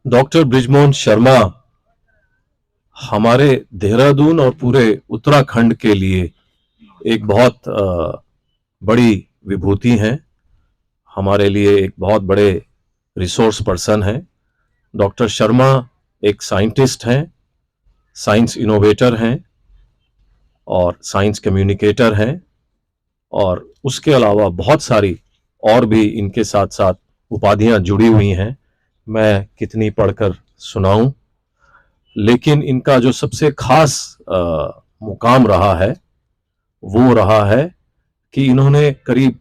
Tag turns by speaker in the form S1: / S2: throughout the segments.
S1: Doctor Brijmohan Sharma हमारे देहरादून और पूरे उत्तराखंड के लिए एक बहुत बड़ी विभूति हैं, हमारे लिए एक बहुत बड़े रिसोर्स पर्सन हैं। डॉक्टर शर्मा एक साइंटिस्ट हैं, साइंस इनोवेटर हैं और साइंस कम्युनिकेटर हैं, और उसके अलावा बहुत सारी और भी इनके साथ साथ उपाधियां जुड़ी हुई हैं। मैं कितनी पढ़कर सुनाऊं, लेकिन इनका जो सबसे खास मुकाम रहा है वो रहा है कि इन्होंने करीब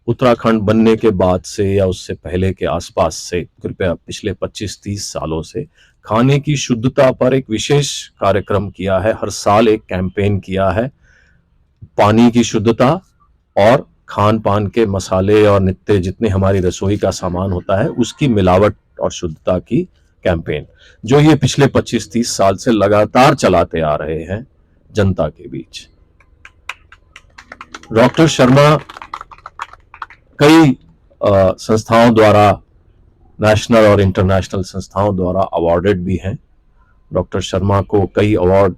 S1: उत्तराखंड बनने के बाद से या उससे पहले के आसपास से कृपया पिछले 25-30 सालों से खाने की शुद्धता पर एक विशेष कार्यक्रम किया है। हर साल एक कैंपेन किया है, पानी की शुद्धता और खान पान के मसाले और नित्य जितने हमारी रसोई का सामान होता है उसकी मिलावट और शुद्धता की कैंपेन, जो ये पिछले 25-30 साल से लगातार चलाते आ रहे हैं जनता के बीच। डॉक्टर शर्मा कई संस्थाओं द्वारा, नेशनल और इंटरनेशनल संस्थाओं द्वारा अवार्डेड भी हैं। डॉक्टर शर्मा को कई अवार्ड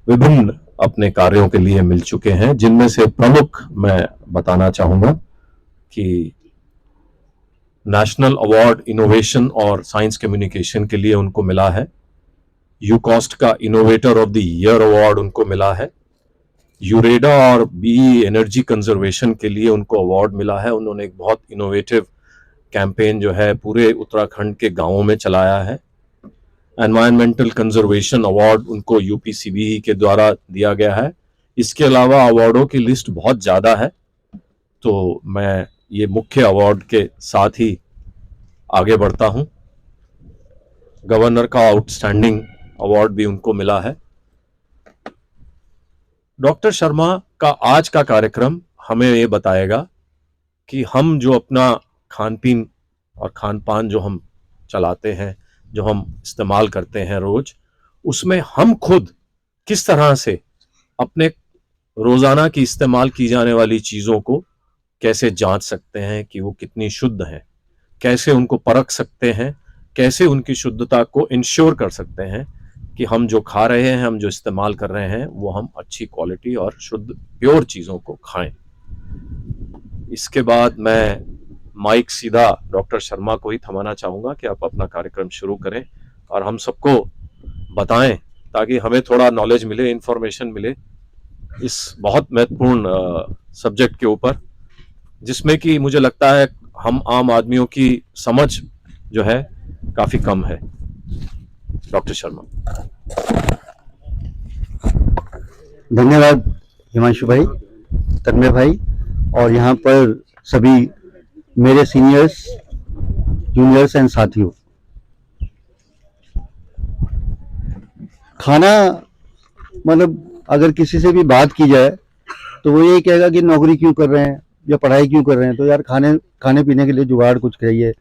S1: विभिन्न अपने कार्यों के लिए मिल चुके हैं, जिनमें से प्रमुख मैं बताना चाहूंगा कि नेशनल अवार्ड इनोवेशन और साइंस कम्युनिकेशन के लिए उनको मिला है। यूकॉस्ट का innovator of the year award उनको मिला है। यूरेडा और बी एनर्जी कंजर्वेशन के लिए उनको अवार्ड मिला है। उन्होंने एक बहुत इनोवेटिव कैंपेन जो है पूरे उत्तराखंड के गांवों में चलाया है। एनवायरमेंटल कंजर्वेशन अवार्ड उनको यूपीसीबी के द्वारा दिया गया है। इसके अलावा अवार्डों की लिस्ट बहुत ज़्यादा है, तो मैं ये मुख्य अवार्ड के साथ ही आगे बढ़ता हूं। गवर्नर का आउटस्टैंडिंग अवार्ड भी उनको मिला है। डॉक्टर शर्मा का आज का कार्यक्रम हमें ये बताएगा कि हम जो अपना खान पीन और खान पान जो हम चलाते हैं, जो हम इस्तेमाल करते हैं रोज, उसमें हम खुद किस तरह से अपने रोजाना की इस्तेमाल की जाने वाली चीजों को कैसे जांच सकते हैं कि वो कितनी शुद्ध हैं, कैसे उनको परख सकते हैं, कैसे उनकी शुद्धता को इंश्योर कर सकते हैं कि हम जो खा रहे हैं, हम जो इस्तेमाल कर रहे हैं, वो हम अच्छी क्वालिटी और शुद्ध प्योर चीज़ों को खाएं। इसके बाद मैं माइक सीधा डॉक्टर शर्मा को ही थमाना चाहूँगा कि आप अपना कार्यक्रम शुरू करें और हम सबको बताएं, ताकि हमें थोड़ा नॉलेज मिले, इंफॉर्मेशन मिले इस बहुत महत्वपूर्ण सब्जेक्ट के ऊपर, जिसमें कि मुझे लगता है हम आम आदमियों की समझ जो है काफ़ी कम है। डॉक्टर शर्मा।
S2: धन्यवाद हिमांशु भाई, तन्मय भाई, और यहाँ पर सभी मेरे सीनियर्स, जूनियर्स एंड साथियों। खाना मतलब अगर किसी से भी बात की जाए तो वो ये कहेगा कि नौकरी क्यों कर रहे हैं या पढ़ाई क्यों कर रहे हैं। तो यार खाने पीने के लिए जुगाड़ कुछ करिए,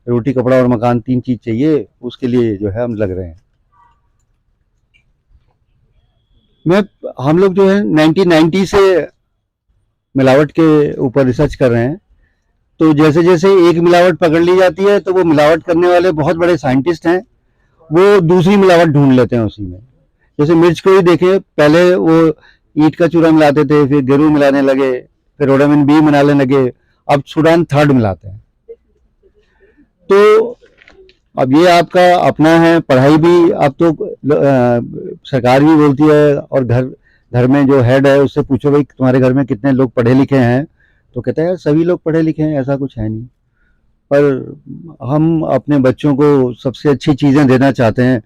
S2: रोटी कपड़ा और मकान 3 चीज चाहिए, उसके लिए जो है हम लग रहे हैं। हम लोग जो है 1990 से मिलावट के ऊपर रिसर्च कर रहे हैं। तो जैसे जैसे एक मिलावट पकड़ ली जाती है तो वो मिलावट करने वाले बहुत बड़े साइंटिस्ट हैं, वो दूसरी मिलावट ढूंढ लेते हैं उसी में। जैसे मिर्च को ही देखें, पहले वो ईंट का चूरा मिलाते थे, फिर गेरू मिलाने लगे, फिर रोडामिन बी मिलाने लगे, अब सुडान थर्ड मिलाते हैं। तो अब ये आपका अपना है, पढ़ाई भी अब तो सरकार भी बोलती है, और घर में जो हेड है उससे पूछो भाई तुम्हारे घर में कितने लोग पढ़े लिखे हैं, तो कहता है यार सभी लोग पढ़े लिखे हैं, ऐसा कुछ है नहीं। पर हम अपने बच्चों को सबसे अच्छी चीज़ें देना चाहते हैं।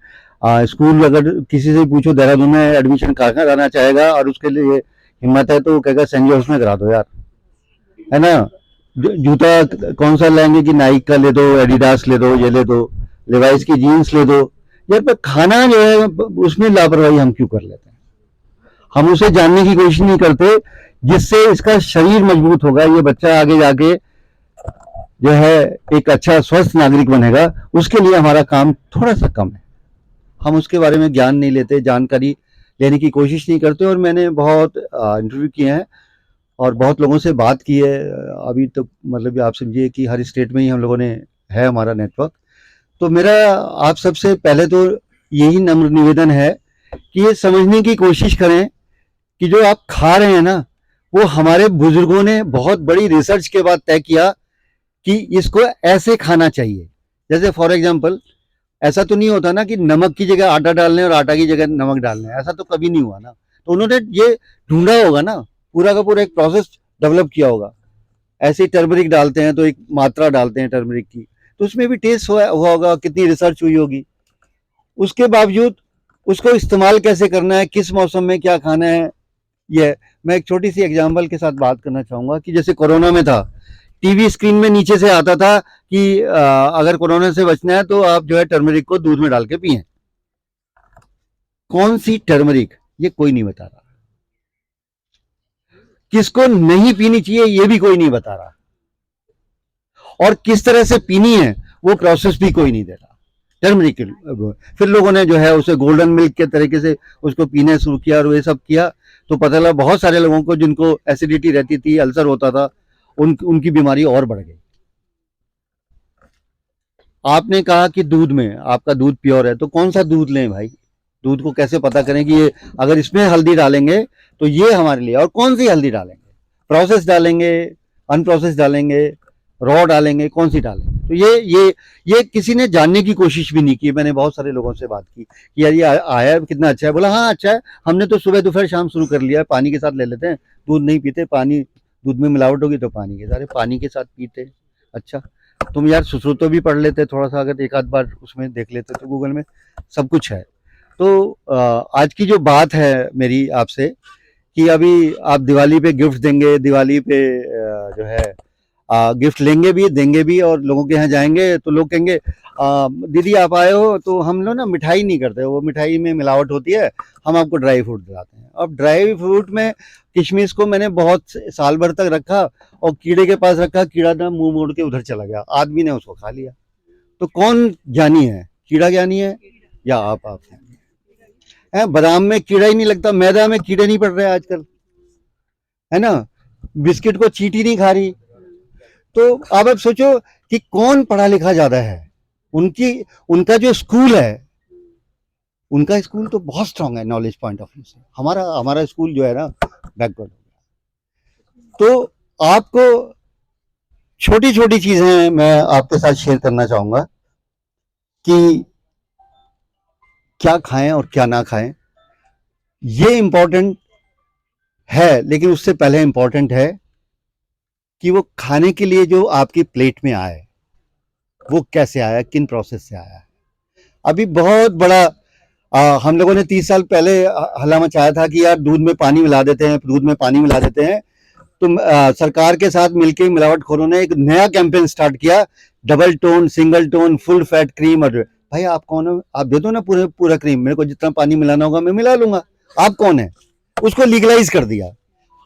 S2: स्कूल अगर किसी से पूछो देहरादून में एडमिशन कहाँ कराना चाहेगा और उसके लिए हिम्मत है तो वो कहेगा सेंट जॉर्ज में करा दो यार, है ना। जूता कौन सा लेंगे कि नाइक का ले दो, एडिडास ले दो, ये ले दो, लिवाइस की जीन्स ले दो। यार पर खाना जो है उसमें लापरवाही हम क्यों कर लेते हैं, हम उसे जानने की कोशिश नहीं करते जिससे इसका शरीर मजबूत होगा, ये बच्चा आगे जाके जो है एक अच्छा स्वस्थ नागरिक बनेगा। उसके लिए हमारा काम थोड़ा सा कम है, हम उसके बारे में ज्ञान नहीं लेते, जानकारी लेने की कोशिश नहीं करते। और मैंने बहुत इंटरव्यू किए हैं और बहुत लोगों से बात की है। अभी तो मतलब आप समझिए कि हर स्टेट में ही हम लोगों ने है हमारा नेटवर्क। तो मेरा आप सबसे पहले तो यही नम्र निवेदन है कि ये समझने की कोशिश करें कि जो आप खा रहे हैं ना, वो हमारे बुजुर्गों ने बहुत बड़ी रिसर्च के बाद तय किया कि इसको ऐसे खाना चाहिए। जैसे फॉर एग्जांपल, ऐसा तो नहीं होता ना कि नमक की जगह आटा डालने और आटा की जगह नमक डालने, ऐसा तो कभी नहीं हुआ ना। तो उन्होंने ये ढूंढा होगा ना, पूरा का पूरा एक प्रोसेस डेवलप किया होगा। ऐसे ही टर्मरिक डालते हैं तो एक मात्रा डालते हैं टर्मरिक की, तो उसमें भी टेस्ट हुआ होगा, कितनी रिसर्च हुई होगी। उसके बावजूद उसको इस्तेमाल कैसे करना है, किस मौसम में क्या खाना है, ये मैं एक छोटी सी एग्जांपल के साथ बात करना चाहूंगा कि जैसे कोरोना में था, टीवी स्क्रीन में नीचे से आता था कि अगर कोरोना से बचना है तो आप जो है टर्मरिक को दूध में डाल के पिए। कौन सी टर्मरिक, ये कोई नहीं बता रहा। किसको नहीं पीनी चाहिए ये भी कोई नहीं बता रहा, और किस तरह से पीनी है वो प्रोसेस भी कोई नहीं दे रहा। टर्मरिक फिर लोगों ने जो है उसे गोल्डन मिल्क के तरीके से उसको पीने शुरू किया और ये सब किया, तो पता लगा बहुत सारे लोगों को जिनको एसिडिटी रहती थी, अल्सर होता था, उनकी बीमारी और बढ़ गई। आपने कहा कि दूध में आपका दूध प्योर है, तो कौन सा दूध लें भाई? दूध को कैसे पता करें कि ये अगर इसमें हल्दी डालेंगे तो ये हमारे लिए, और कौन सी हल्दी डालेंगे? प्रोसेस डालेंगे, अनप्रोसेस डालेंगे, रॉ डालेंगे, कौन सी डालेंगे? तो ये किसी ने जानने की कोशिश भी नहीं की। मैंने बहुत सारे लोगों से बात की कि यार ये आया कितना अच्छा है, बोला हाँ अच्छा है, हमने तो सुबह दोपहर शाम शुरू कर लिया है, पानी के साथ ले लेते हैं, दूध नहीं पीते, पानी दूध में मिलावट होगी तो पानी के सारे पानी के साथ पीते। अच्छा, तुम यार सुश्रुतो भी पढ़ लेते थोड़ा सा, अगर एक आध बार उसमें देख लेते तो गूगल में सब कुछ है। तो आज की जो बात है मेरी आपसे कि अभी आप दिवाली पे गिफ्ट देंगे, दिवाली पे जो है गिफ्ट लेंगे भी, देंगे भी, और लोगों के यहाँ जाएंगे तो लोग कहेंगे दीदी आप आए हो तो हम लोग ना मिठाई नहीं करते, वो मिठाई में मिलावट होती है, हम आपको ड्राई फ्रूट दिलाते हैं। अब ड्राई फ्रूट में किशमिश को मैंने बहुत साल भर तक रखा और कीड़े के पास रखा, कीड़ा ना मुंह मोड़ के उधर चला गया, आदमी ने उसको खा लिया। तो कौन ज्ञानी है, कीड़ा ज्ञानी है या आप है? बादाम में कीड़ा ही नहीं लगता, मैदा में कीड़े नहीं पड़ रहे आजकल, है ना? बिस्किट को चींटी नहीं खा रही। तो अब सोचो कि कौन पढ़ा लिखा ज्यादा है। उनका जो स्कूल है, उनका स्कूल तो बहुत स्ट्रांग है नॉलेज पॉइंट ऑफ व्यू से, हमारा स्कूल जो है ना बैकवर्ड हो गया। तो आपको छोटी छोटी चीजें मैं आपके साथ शेयर करना चाहूंगा कि क्या खाएं और क्या ना खाएं, ये इंपॉर्टेंट है, लेकिन उससे पहले इंपॉर्टेंट है कि वो खाने के लिए जो आपकी प्लेट में आए वो कैसे आया, किन प्रोसेस से आया। अभी बहुत बड़ा हम लोगों ने 30 साल पहले हल्ला मचाया था कि यार दूध में पानी मिला देते हैं, दूध में पानी मिला देते हैं। तो सरकार के साथ मिलकर मिलावटखोरों ने एक नया कैंपेन स्टार्ट किया, double tone, single tone, full fat cream. और भाई आप कौन हो? आप दे दो ना पूरा क्रीम, मेरे को जितना पानी मिलाना होगा मैं मिला लूंगा, आप कौन है? उसको लीगलाइज कर दिया।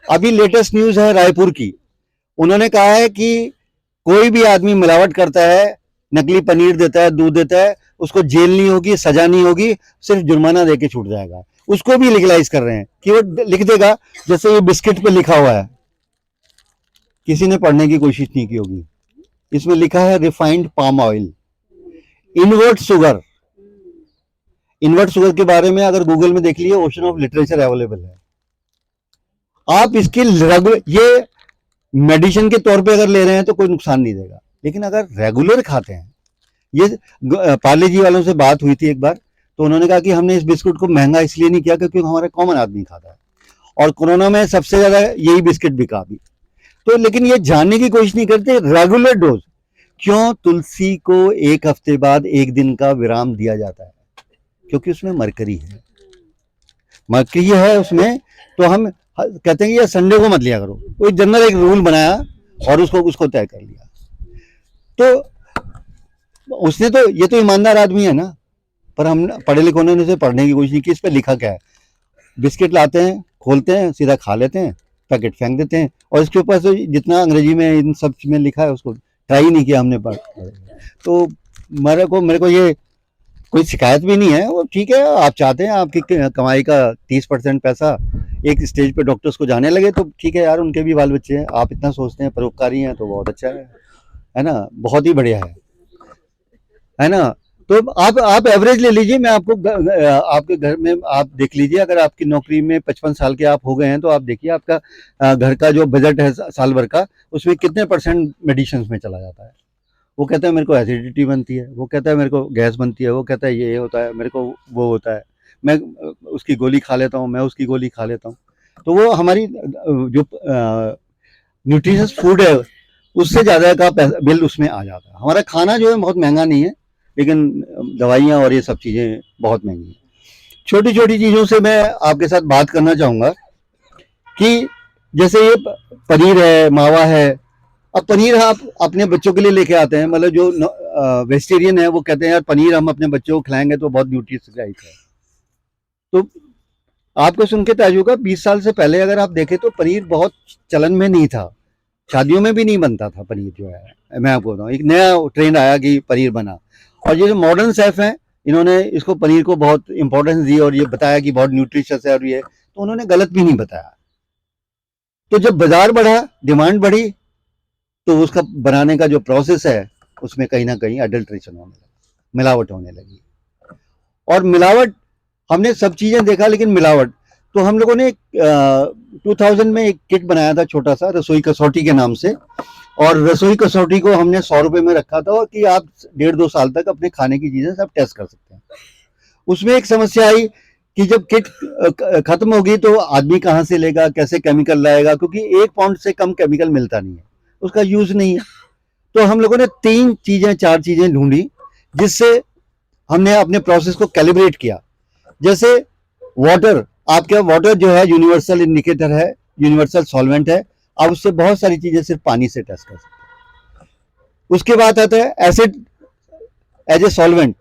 S2: अभी लेटेस्ट न्यूज है रायपुर की, उन्होंने कहा है कि कोई भी आदमी मिलावट करता है, नकली पनीर देता है, दूध देता है, उसको जेल नहीं होगी, सजा नहीं होगी, सिर्फ जुर्माना देके छूट जाएगा। उसको भी लीगलाइज कर रहे हैं कि वो लिख देगा, जैसे ये बिस्किट पे लिखा हुआ है, किसी ने पढ़ने की कोशिश नहीं की होगी, इसमें लिखा है refined palm oil, invert sugar. Invert sugar के बारे में अगर गूगल में देख लिए, ओशन ऑफ लिटरेचर अवेलेबल है। आप इसके ये मेडिसिन के तौर पे अगर ले रहे हैं तो कोई नुकसान नहीं देगा, लेकिन अगर रेगुलर खाते हैं, ये पार्ले जी वालों से बात हुई थी एक बार, तो उन्होंने कहा कि हमने इस बिस्कुट को महंगा इसलिए नहीं किया क्योंकि हमारा कॉमन आदमी खाता है, और कोरोना में सबसे ज्यादा यही बिस्किट बिका भी। तो लेकिन ये जानने की कोशिश नहीं करते रेगुलर डोज क्यों तुलसी को 1 हफ्ते बाद 1 दिन का विराम दिया जाता है, क्योंकि उसमें मरकरी है, मरकरी है उसमें। तो हम कहते हैं कि ये संडे को मत लिया करो, कोई जनरल एक रूल बनाया और उसको तय कर लिया। तो उसने तो, ये तो ईमानदार आदमी है ना, पर हम पढ़े लिखे ने उसे पढ़ने की कोशिश नहीं की, इस पर लिखा क्या है। बिस्किट लाते हैं, खोलते हैं, सीधा खा लेते हैं, पैकेट फेंक देते हैं, और इसके ऊपर से जितना अंग्रेजी में इन सब में लिखा है उसको ट्राई नहीं किया हमने पढ़। तो मेरे को ये कोई शिकायत भी नहीं है, वो ठीक है, आप चाहते हैं आपकी कमाई का 30% पैसा एक स्टेज पे डॉक्टर्स को जाने लगे तो ठीक है यार, उनके भी बाल बच्चे हैं, आप इतना सोचते हैं, परोपकारी हैं, तो बहुत अच्छा है ना, बहुत ही बढ़िया है। है ना। तो आप एवरेज ले लीजिए, मैं आपको आपके घर में आप देख लीजिए, अगर आपकी नौकरी में 55 साल के आप हो गए हैं तो आप देखिए आपका घर का जो बजट है साल भर का, उसमें कितने परसेंट मेडिसिन में चला जाता है। वो कहता है मेरे को एसिडिटी बनती है, वो कहता है मेरे को गैस बनती है, वो कहता है ये होता है, मेरे को वो होता है, मैं उसकी गोली खा लेता हूँ, मैं उसकी गोली खा लेता हूँ। तो वो हमारी जो न्यूट्रिशियस फूड है उससे ज़्यादा का बिल उसमें आ जाता है। हमारा खाना जो है बहुत महंगा नहीं है, लेकिन दवाइयाँ और ये सब चीज़ें बहुत महंगी हैं। छोटी छोटी चीज़ों से मैं आपके साथ बात करना चाहूँगा कि जैसे ये पनीर है, मावा है। अब पनीर आप अपने बच्चों के लिए लेके आते हैं, मतलब जो वेजिटेरियन है वो कहते हैं यार पनीर हम अपने बच्चों को खिलाएंगे तो बहुत न्यूट्रिशियस है। तो आपको सुन के ताजुब होगा, 20 साल से पहले अगर आप देखें तो पनीर बहुत चलन में नहीं था, शादियों में भी नहीं बनता था पनीर जो है। मैं आपको बताऊँ, एक नया ट्रेंड आया कि पनीर बना, और ये जो मॉडर्न शेफ हैं इन्होंने इसको पनीर को बहुत इंपॉर्टेंस दी और ये बताया कि बहुत न्यूट्रिशियस है, और ये तो उन्होंने गलत भी नहीं बताया। तो जब बाजार बढ़ा, डिमांड बढ़ी, तो उसका बनाने का जो प्रोसेस है उसमें कहीं ना कहीं अडल्ट्रेशन होने लगा, मिलावट होने लगी। और मिलावट हमने सब चीज़ें देखा, लेकिन मिलावट तो हम लोगों ने 2000 में एक किट बनाया था छोटा सा, रसोई कसौटी के नाम से। और रसोई कसौटी को हमने 100 रुपये में रखा था कि आप 1.5-2 साल तक अपने खाने की चीज़ें सब टेस्ट कर सकते हैं। उसमें एक समस्या आई कि जब किट खत्म होगी तो आदमी कहाँ से लेगा, कैसे केमिकल लाएगा, क्योंकि 1 पाउंड से कम केमिकल मिलता नहीं है, उसका यूज नहीं है। तो हम लोगों ने 4 चीजें ढूंढी जिससे हमने अपने प्रोसेस को कैलिब्रेट किया। जैसे वाटर, आपके वाटर जो है यूनिवर्सल इंडिकेटर है, यूनिवर्सल सॉल्वेंट है, आप उससे बहुत सारी चीजें सिर्फ पानी से टेस्ट कर सकते हैं। उसके बाद आता है एसिड एज ए सॉल्वेंट।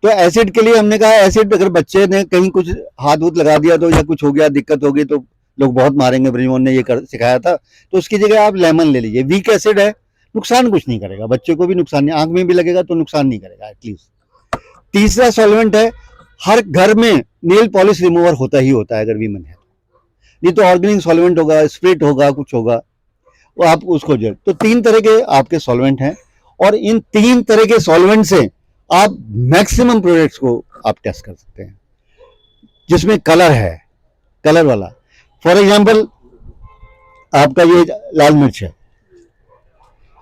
S2: तो एसिड के लिए हमने कहा एसिड अगर बच्चे ने कहीं कुछ हाथ वूथ लगा दिया तो, या कुछ हो गया, दिक्कत होगी तो लोग बहुत मारेंगे, ब्रिजमोहन ने ये सिखाया था। तो उसकी जगह आप लेमन ले लीजिए, वीक एसिड है, नुकसान कुछ नहीं करेगा, बच्चे को भी नुकसान नहीं, आंख में भी लगेगा तो नुकसान नहीं करेगा एटलीस्ट। तीसरा सॉल्वेंट है, हर घर में नेल पॉलिश रिमूवर होता ही होता है अगर वीमन है, नहीं तो ऑर्गेनिक सॉल्वेंट होगा, स्प्रिट होगा, कुछ होगा, वो आप उसको जो। तो 3 तरह के आपके सॉल्वेंट हैं, और इन 3 तरह के सॉल्वेंट से आप मैक्सिमम प्रोडक्ट्स को आप टेस्ट कर सकते हैं। जिसमें कलर है, कलर वाला, फॉर एग्जांपल आपका ये लाल मिर्च है।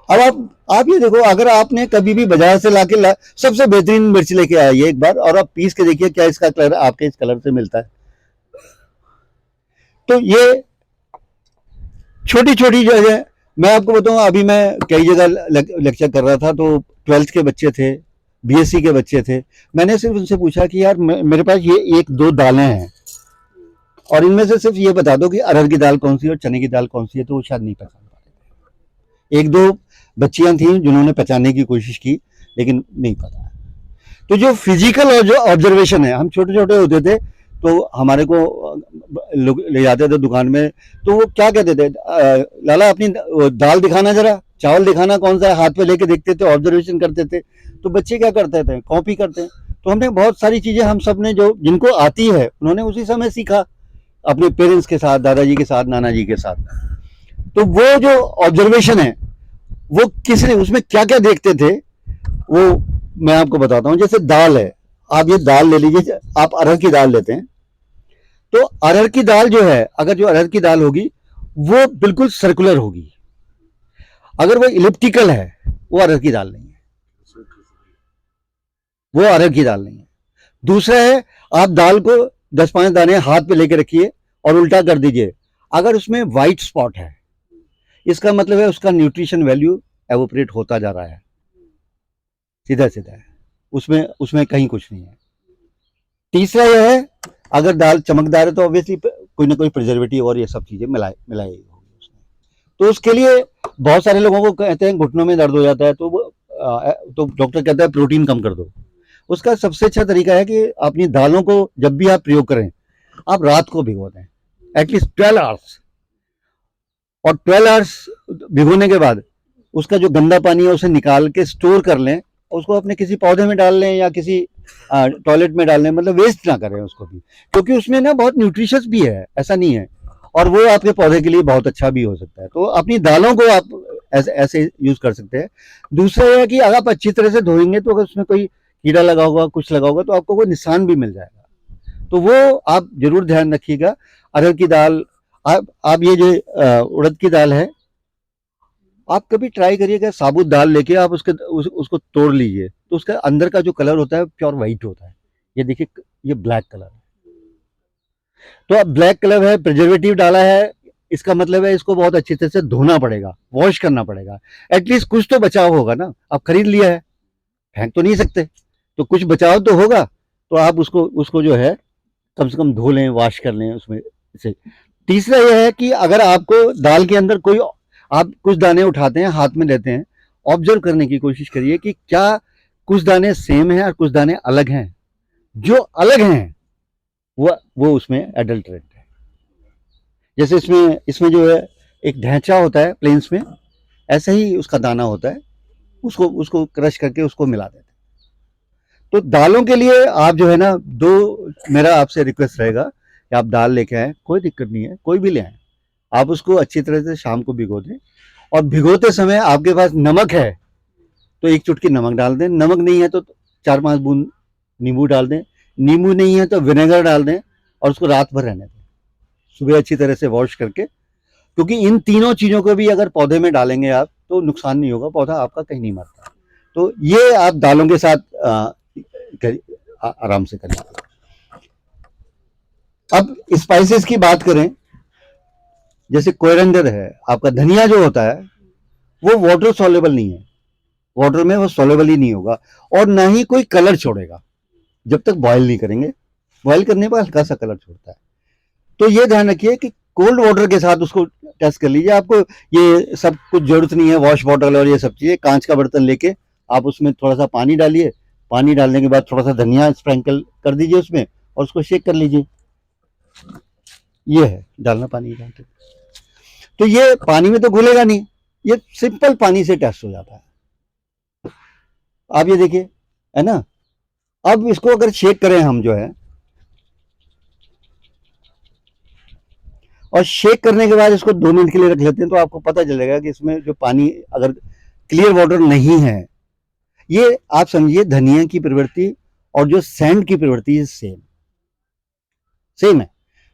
S2: अब आप ये देखो, अगर आपने कभी भी बाजार से लाके सबसे बेहतरीन मिर्च लेके आइए एक बार, और आप पीस के देखिए क्या इसका कलर आपके इस कलर से मिलता है। तो ये छोटी छोटी जो है, मैं आपको बताऊं, अभी मैं कई जगह लेक्चर कर रहा था, तो 12th के बच्चे थे, बीएससी के बच्चे थे। मैंने सिर्फ उनसे पूछा कि यार मेरे पास ये 1-2 दालें हैं, और इनमें से सिर्फ ये बता दो कि अरहर की दाल कौन सी है और चने की दाल कौन सी है, तो वो शायद नहीं पहचान पा रहे थे। 1-2 बच्चियां थी जिन्होंने पहचानने की कोशिश की, लेकिन नहीं पता। तो जो फिजिकल और जो ऑब्जर्वेशन है, हम छोटे छोटे होते थे तो हमारे को लोग ले जाते थे दुकान में, तो वो क्या कहते थे, लाला अपनी दाल दिखाना, जरा चावल दिखाना कौन सा है, हाथ पे लेके देखते थे, ऑब्जर्वेशन करते थे। तो बच्चे क्या करते थे, कॉपी करते हैं। तो हमने बहुत सारी चीजें, हम सब ने जो जिनको आती है उन्होंने उसी समय सीखा, अपने पेरेंट्स के साथ, दादाजी के साथ, नाना जी के साथ। तो वो जो ऑब्जर्वेशन है, वो किसने, उसमें क्या क्या देखते थे, वो मैं आपको बताता हूँ। जैसे दाल है, आप ये दाल ले लीजिए, आप अरहर की दाल लेते हैं, तो अरहर की दाल जो है, अगर जो अरहर की दाल होगी वो बिल्कुल सर्कुलर होगी। अगर वो इलिप्टिकल है, वो अरहर की दाल नहीं है, वो अरहर की दाल नहीं है। दूसरा है, आप दाल को 10-5 दाने हाथ पे लेके रखिए और उल्टा कर दीजिए, अगर उसमें व्हाइट स्पॉट है, इसका मतलब है उसका न्यूट्रिशन वैल्यू एवोपरेट होता जा रहा है, सीधा सीधा है, उसमें कहीं कुछ नहीं है। तीसरा यह है, अगर दाल चमकदार है तो ऑब्वियसली कोई ना कोई प्रिजर्वेटिव और ये सब चीजें मिलाई होगी उसमें। तो उसके लिए बहुत सारे लोगों को कहते हैं घुटनों में दर्द हो जाता है, तो डॉक्टर कहता है प्रोटीन कम कर दो। उसका सबसे अच्छा तरीका है कि अपनी दालों को जब भी आप प्रयोग करें, आप रात को भिगो दें, एटलीस्ट 12 आवर्स। और 12 आवर्स भिगोने के बाद उसका जो गंदा पानी है उसे निकाल के स्टोर कर लें, उसको अपने किसी पौधे में डाल लें या किसी टॉयलेट में डाल लें, मतलब वेस्ट ना करें उसको भी, क्योंकि उसमें ना बहुत न्यूट्रिशियस भी है, ऐसा नहीं है, और वो आपके पौधे के लिए बहुत अच्छा भी हो सकता है। तो अपनी दालों को आप ऐसे ऐसे यूज कर सकते हैं। दूसरा यह है कि अगर आप अच्छी तरह से धोएंगे तो अगर उसमें कोई कीड़ा लगा होगा, कुछ लगा होगा, तो आपको कोई निशान भी मिल जाएगा। तो वो आप जरूर ध्यान रखिएगा। अरहर की दाल, आप ये जो उड़द की दाल है, आप कभी ट्राई करिएगा, साबुत दाल लेके आप उसको तोड़ लीजिए, तो उसका अंदर का जो कलर होता है प्योर वाइट होता है। ये देखिए, ये ब्लैक कलर है। तो अब ब्लैक कलर है, प्रिजर्वेटिव डाला है, इसका मतलब है इसको बहुत अच्छी तरह से धोना पड़ेगा, वॉश करना पड़ेगा। एटलीस्ट कुछ तो बचाव होगा ना। आप खरीद लिया है, फेंक तो नहीं सकते, तो कुछ बचाव तो होगा। तो आप उसको जो है कम से कम धो लें, वॉश कर लें उसमें से। तीसरा यह है कि अगर आपको दाल के अंदर कोई, आप कुछ दाने उठाते हैं, हाथ में लेते हैं, ऑब्जर्व करने की कोशिश करिए कि क्या कुछ दाने सेम हैं और कुछ दाने अलग हैं। जो अलग हैं वो उसमें एडल्ट्रेट है। जैसे इसमें जो है एक ढैंचा होता है प्लेन्स में, ऐसा ही उसका दाना होता है, उसको क्रश करके उसको मिला देते हैं। तो दालों के लिए आप जो है ना, मेरा आपसे रिक्वेस्ट रहेगा कि आप दाल लेके आए, कोई दिक्कत नहीं है, कोई भी ले आए, आप उसको अच्छी तरह से शाम को भिगो दें। और भिगोते समय आपके पास नमक है तो एक चुटकी नमक डाल दें, नमक नहीं है तो 4-5 बूंद नींबू डाल दें, नींबू नहीं है तो विनेगर डाल दें, और उसको रात भर रहने दें। सुबह अच्छी तरह से वॉश करके, क्योंकि इन तीनों चीज़ों को भी अगर पौधे में डालेंगे आप तो नुकसान नहीं होगा, पौधा आपका कहीं नहीं मरता। तो ये आप दालों के साथ आराम से करें। अब स्पाइसेस की बात करें, जैसे कोरिएंडर है, आपका धनिया जो होता है वो वाटर सॉल्युबल नहीं है, वाटर में वो सॉल्युबल ही नहीं होगा, और ना ही कोई कलर छोड़ेगा जब तक बॉयल नहीं करेंगे। बॉयल करने पर हल्का सा कलर छोड़ता है। तो ये ध्यान रखिए कि कोल्ड वाटर के साथ उसको टेस्ट कर लीजिए। आपको ये सब कुछ जरूरत नहीं है, वॉश बॉटल और ये सब चीज़ें। कांच का बर्तन लेके आप उसमें थोड़ा सा पानी डालिए, पानी डालने के बाद थोड़ा सा धनिया स्प्रिंकल कर दीजिए उसमें, और उसको शेक कर लीजिए। ये है डालना पानी डालते, तो ये पानी में तो घुलेगा नहीं, ये सिंपल पानी से टेस्ट हो जाता है। आप ये देखिए, है ना। अब इसको अगर शेक करें हम जो है, और शेक करने के बाद इसको 2 मिनट के लिए रख लेते हैं, तो आपको पता चलेगा कि इसमें जो पानी, अगर क्लियर वाटर नहीं है, ये आप समझिए धनिया की प्रवृत्ति और जो सैंड की प्रवृत्ति है सेम है।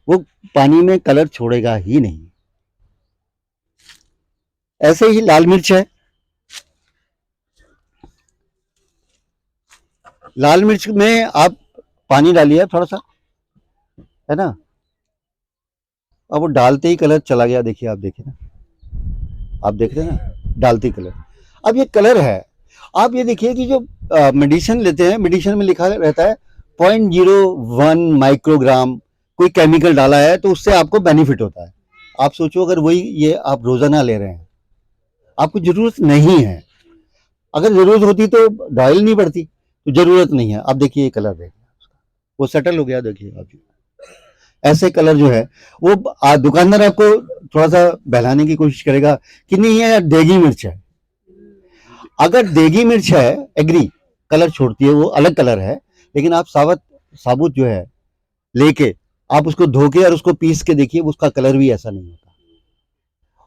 S2: वो पानी में कलर छोड़ेगा ही नहीं। ऐसे ही लाल मिर्च है, लाल मिर्च में आप पानी डालिए थोड़ा सा, है ना। अब वो डालते ही कलर चला गया, देखिए, आप देखिए ना, आप देख रहे हैं ना, डालते ही कलर। अब ये कलर है, आप ये देखिए कि जो मेडिसिन लेते हैं, मेडिसिन में लिखा रहता है 0.01 माइक्रोग्राम कोई केमिकल डाला है तो उससे आपको बेनिफिट होता है। आप सोचो अगर वही ये आप रोजाना ले रहे हैं, आपको जरूरत नहीं है। अगर जरूरत होती तो डायल नहीं पड़ती, तो जरूरत नहीं है। अब देखिए ये कलर देखिए, वो सेटल हो गया, देखिए आप। ऐसे कलर जो है वो दुकानदार आपको थोड़ा सा बहलाने की कोशिश करेगा कि नहीं है देगी मिर्च है। अगर देगी मिर्च है, एग्री, कलर छोड़ती है, वो अलग कलर है, लेकिन आप साबुत जो है लेके आप उसको धो के और उसको पीस के देखिए, उसका कलर भी ऐसा नहीं होता,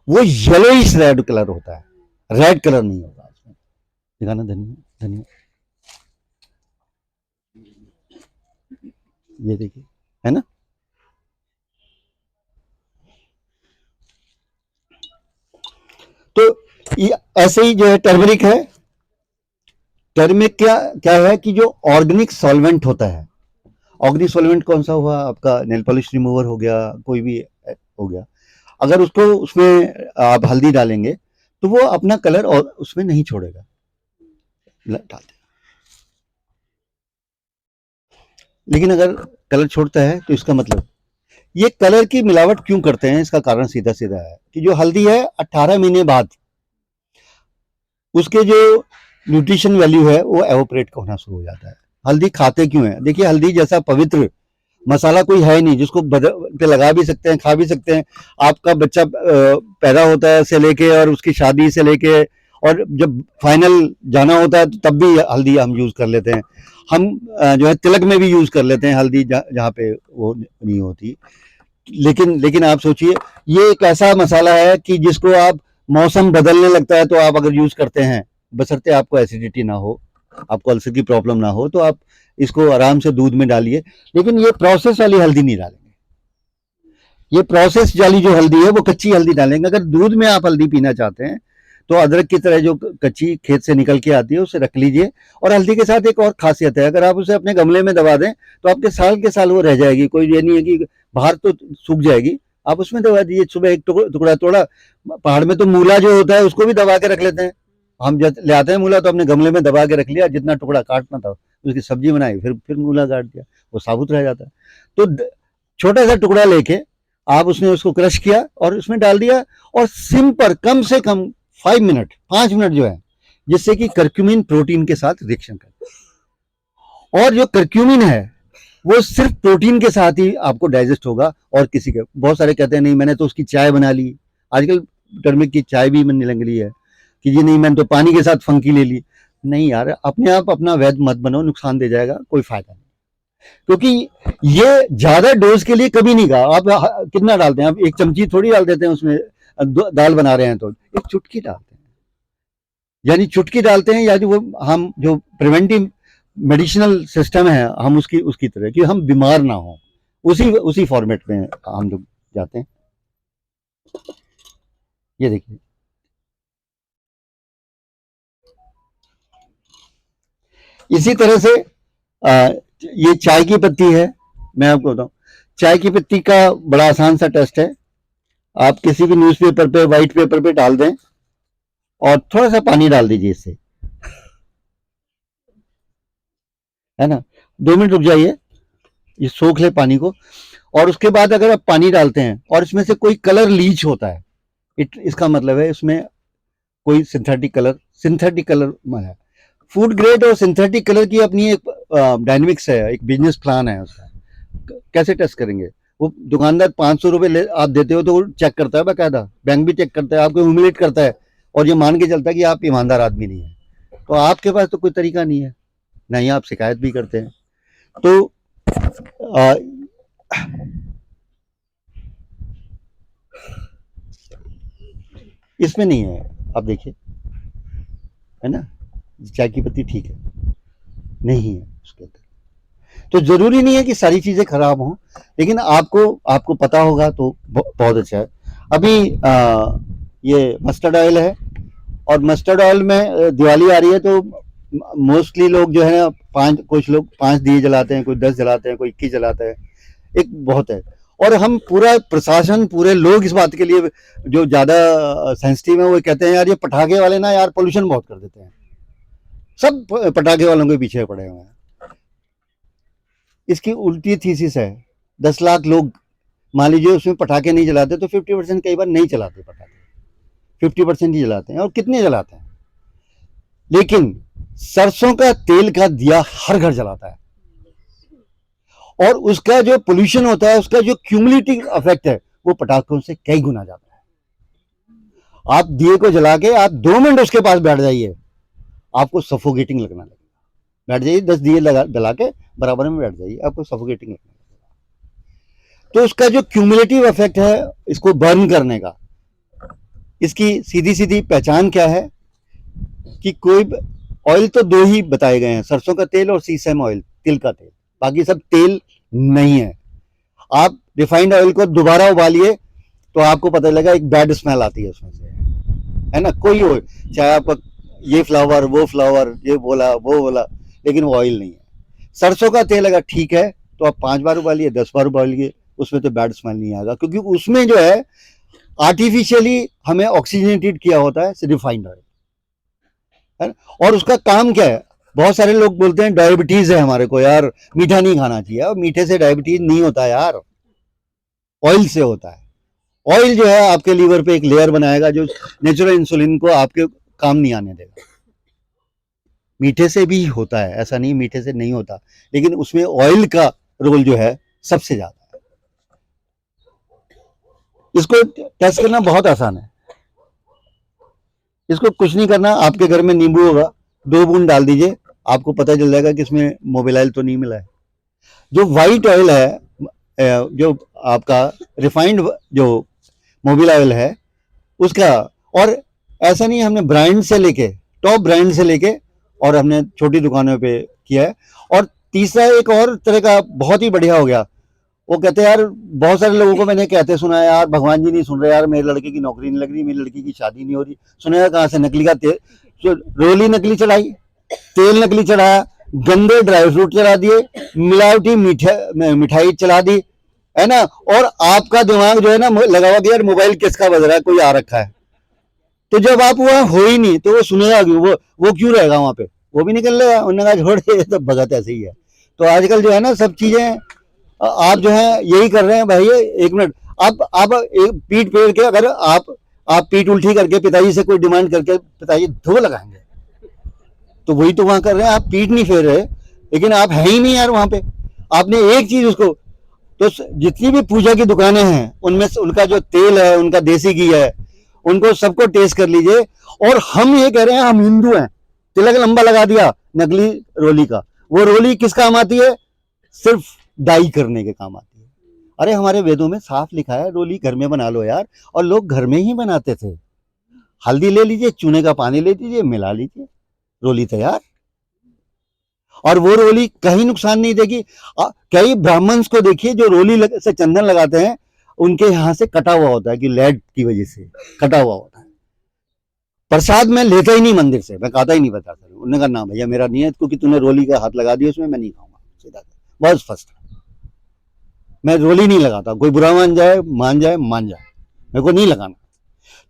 S2: वो येलोइश रेड कलर होता है, रेड कलर नहीं होगा उसमें। दिखाना धनिया, धनिया ये देखिए, है ना। तो ऐसे ही जो है टर्मरिक है। टर्मरिक क्या है कि जो ऑर्गेनिक सॉल्वेंट होता है, ऑर्गेनिक सॉल्वेंट कौन सा हुआ आपका, नेल पॉलिश रिमूवर हो गया, कोई भी हो गया, अगर उसको उसमें आप हल्दी डालेंगे तो वो अपना कलर और उसमें नहीं छोड़ेगा। डाल दें, लेकिन अगर कलर छोड़ता है तो इसका मतलब, ये कलर की मिलावट क्यों करते हैं, इसका कारण सीधा सीधा है कि जो हल्दी है 18 महीने बाद उसके जो न्यूट्रिशन वैल्यू है वो एवोपरेट होना शुरू हो जाता है। हल्दी खाते क्यों है, देखिए हल्दी जैसा पवित्र मसाला कोई है नहीं जिसको पे लगा भी सकते हैं, खा भी सकते हैं। आपका बच्चा पैदा होता है से लेके और उसकी शादी से लेके और जब फाइनल जाना होता है तो तब भी हल्दी हम यूज कर लेते हैं। हम जो है तिलक में भी यूज कर लेते हैं हल्दी, जहाँ पे वो नहीं होती। लेकिन आप सोचिए, ये एक ऐसा मसाला है कि जिसको आप मौसम बदलने लगता है तो आप अगर यूज करते हैं, बशर्ते आपको एसिडिटी ना हो, आपको अल्सर की प्रॉब्लम ना हो, तो आप इसको आराम से दूध में डालिए। लेकिन ये प्रोसेस वाली हल्दी नहीं डालेंगे। ये प्रोसेस वाली जो हल्दी है वो कच्ची हल्दी डालेंगे। अगर दूध में आप हल्दी पीना चाहते हैं तो अदरक की तरह जो कच्ची खेत से निकल के आती है उसे रख लीजिए। और हल्दी के साथ एक और खासियत है, अगर आप उसे अपने गमले में दबा दें तो आपके साल के साल वो रह जाएगी। कोई ये नहीं है कि बाहर तो सूख जाएगी, आप उसमें दबा दीजिए। सुबह एक टुकड़ा तोड़ा, पहाड़ में तो मूला जो होता है उसको भी दबा के रख लेते हैं। हम जब ले आते हैं मूला तो अपने गमले में दबा के रख लिया, जितना टुकड़ा काटना था उसकी सब्जी बनाई, फिर मूला काट दिया, वो साबुत रह जाता है। तो छोटा सा टुकड़ा लेके आप उसने उसको क्रश किया और उसमें डाल दिया, और सिम पर कम से कम 5 मिनट जो है, जिससे कि करक्यूमिन प्रोटीन के साथ रिएक्शन करे। और जो करक्यूमिन है वो सिर्फ प्रोटीन के साथ ही आपको डाइजेस्ट होगा, और किसी के, बहुत सारे कहते हैं नहीं मैंने तो उसकी चाय बना ली, आजकल टर्मिक की चाय भी बनने लग रही है कि जी नहीं मैंने तो पानी के साथ फंकी ले ली। नहीं यार, अपने आप अपना वैद मत बनो, नुकसान दे जाएगा, कोई फायदा नहीं। क्योंकि ये ज्यादा डोज के लिए कभी नहीं कहा। आप कितना डालते हैं? आप 1 चमची थोड़ी डाल देते हैं उसमें, दाल बना रहे हैं तो 1 चुटकी डालते हैं, यानी चुटकी डालते हैं, यानी वो हम जो प्रिवेंटिव मेडिसिनल सिस्टम है हम उसकी तरह कि हम बीमार ना हो, उसी फॉर्मेट में हम लोग जाते हैं। ये देखिए, इसी तरह से ये चाय की पत्ती है। मैं आपको बताऊं, चाय की पत्ती का बड़ा आसान सा टेस्ट है। आप किसी भी न्यूज़पेपर पे, व्हाइट पेपर पे डाल दें और थोड़ा सा पानी डाल दीजिए इससे, है ना, 2 मिनट रुक जाइए, ये सोख ले पानी को। और उसके बाद अगर आप पानी डालते हैं और इसमें से कोई कलर लीच होता है, इसका मतलब है इसमें कोई सिंथेटिक कलर है। फूड ग्रेड और सिंथेटिक कलर की अपनी एक डायनेमिक्स है, एक बिजनेस प्लान है उसका। कैसे टेस्ट करेंगे? वो दुकानदार 500 रुपए आप देते हो तो वो चेक करता है बाकायदा, बैंक भी चेक करता है, आपको ह्यूमिलेट करता है और ये मान के चलता है कि आप ईमानदार आदमी नहीं है। तो आपके पास तो कोई तरीका नहीं है, नहीं आप शिकायत भी करते हैं। तो आ, इसमें नहीं है, आप देखिए, है ना, चाय की पत्ती ठीक है, नहीं है उसके अंदर। तो जरूरी नहीं है कि सारी चीजें खराब हों, लेकिन आपको पता होगा तो बहुत अच्छा है। अभी ये मस्टर्ड ऑयल है, और मस्टर्ड ऑयल में दिवाली आ रही है तो मोस्टली लोग जो है कुछ लोग 5 दिए जलाते हैं, कोई 10 जलाते हैं, कोई 21 जलाते हैं, एक बहुत है। और हम पूरा प्रशासन, पूरे लोग इस बात के लिए जो ज्यादा सेंसिटिव है वो कहते हैं यार ये पटाखे वाले ना यार पोल्यूशन बहुत कर देते हैं, सब पटाखे वालों के पीछे पड़े हुए हैं। इसकी उल्टी थीसिस है। 10 लाख लोग मान लीजिए उसमें पटाखे नहीं जलाते तो 50% कई बार नहीं चलाते पटाखे, 50% ही जलाते हैं। और कितने जलाते हैं? लेकिन सरसों का तेल का दिया हर घर जलाता है, और उसका जो पोल्यूशन होता है, उसका जो क्यूमुलेटिव इफेक्ट है वो पटाखों से कई गुना ज्यादा है। आप दिए को जला के आप 2 मिनट उसके पास बैठ जाइए, आपको सफोकेटिंग लगना लगेगा। बैठ जाइए, 10 दिए जला के बराबर में बैठ जाइए, आपको सफोकेटिंग लगना लगेगा। तो उसका जो क्यूमुलेटिव इफेक्ट है इसको बर्न करने का, इसकी सीधी सीधी पहचान क्या है कि कोई ऑयल तो 2 ही बताए गए हैं, सरसों का तेल और सीसम ऑयल, तिल का तेल, बाकी सब तेल नहीं है। आप रिफाइंड ऑयल को दोबारा उबालिए तो आपको पता लगेगा एक बैड स्मेल आती है उसमें से, है ना, कोई हो, चाहे आपका ये फ्लावर वो फ्लावर, ये बोला वो बोला, लेकिन वो ऑयल नहीं है। सरसों का तेल अगर ठीक है तो आप 5 बार उबालिए, 10 बार उबालिए, उसमें तो बैड स्मेल नहीं आएगा, क्योंकि उसमें जो है आर्टिफिशियली हमें ऑक्सीजनेटेड किया होता है रिफाइंड ऑयल, है। और उसका काम क्या है? बहुत सारे लोग बोलते हैं डायबिटीज है हमारे को यार, मीठा नहीं खाना चाहिए। और मीठे से डायबिटीज नहीं होता यार, ऑयल से होता है। ऑयल जो है आपके लीवर पे एक लेयर बनाएगा जो नेचुरल इंसुलिन को आपके काम नहीं आने देगा। मीठे से भी होता है, ऐसा नहीं मीठे से नहीं होता, लेकिन उसमें ऑयल का रोल जो है सबसे ज्यादा है। इसको टेस्ट करना बहुत आसान है। इसको कुछ नहीं करना, आपके घर में नींबू होगा, 2 बूंद डाल दीजिए, आपको पता चल जाएगा कि इसमें मोबिल तो नहीं मिला है। जो व्हाइट ऑयल है, जो आपका रिफाइंड जो मोबिल ऑयल है, उसका और ऐसा नहीं, हमने ब्रांड से लेके, टॉप ब्रांड से लेके, और हमने छोटी दुकानों पे किया है। और तीसरा एक और तरह का बहुत ही बढ़िया हो गया, वो कहते हैं यार, बहुत सारे लोगों को मैंने कहते सुना है, यार भगवान जी नहीं सुन रहे, यार मेरे लड़के की नौकरी नहीं लग रही, मेरी लड़की की शादी नहीं हो रही। सुना कहाँ से? नकली का तेल, रोली नकली चढ़ाई, तेल नकली चढ़ाया, गंदे ड्राई फ्रूट चढ़ा दिए, मिलावटी मिठाई चला दी, है ना। और आपका दिमाग जो है ना लगा हुआ कि यार मोबाइल किसका बज रहा है, कोई आ रखा है। तो जब आप वहां हो ही नहीं तो वो सुनेगा क्यों? वो क्यों रहेगा वहां पे? वो भी निकल लेगा। उन्होंने कहा छोड़, तो भगत ऐसे ही है। तो आजकल जो है ना सब चीजें आप जो है यही कर रहे हैं भाई। एक मिनट, आप पीठ पेड़ के, अगर आप पीठ उल्टी करके पिताजी से कोई डिमांड करके पिताजी धो लगाएंगे, तो वही तो वहां कर रहे हैं। आप पीठ नहीं फेर रहे, लेकिन आप है ही नहीं यार वहां पे। आपने एक चीज उसको, तो जितनी भी पूजा की दुकानें हैं उनमें से उनका जो तेल है, उनका देसी घी है, उनको सबको टेस्ट कर लीजिए। और हम ये कह रहे हैं हम हिंदू हैं, तिलक लंबा लगा दिया नकली रोली का। वो रोली किस काम आती है? सिर्फ डाई करने के काम आती है। अरे हमारे वेदों में साफ लिखा है रोली घर में बना लो यार, और लोग घर में ही बनाते थे। हल्दी ले लीजिए, चूने का पानी ले लीजिए, मिला लीजिए, रोली तैयार। और वो रोली कहीं नुकसान नहीं देगी। कई ब्राह्मण्स को देखिए जो रोली से चंदन लगाते हैं, उनके यहाँ से कटा हुआ होता है कि लेड की वजह से कटा हुआ होता है। प्रसाद में लेता ही नहीं मंदिर से, मैं खाता ही नहीं बता सर। उन्होंने कहा ना भैया मेरा नहीं है, क्योंकि तूने रोली का हाथ लगा दिया उसमें, मैं नहीं खाऊंगा। सीधा बस फर्स्ट, मैं रोली नहीं लगाता। कोई बुरा मान जाए, मेरे को नहीं लगाना।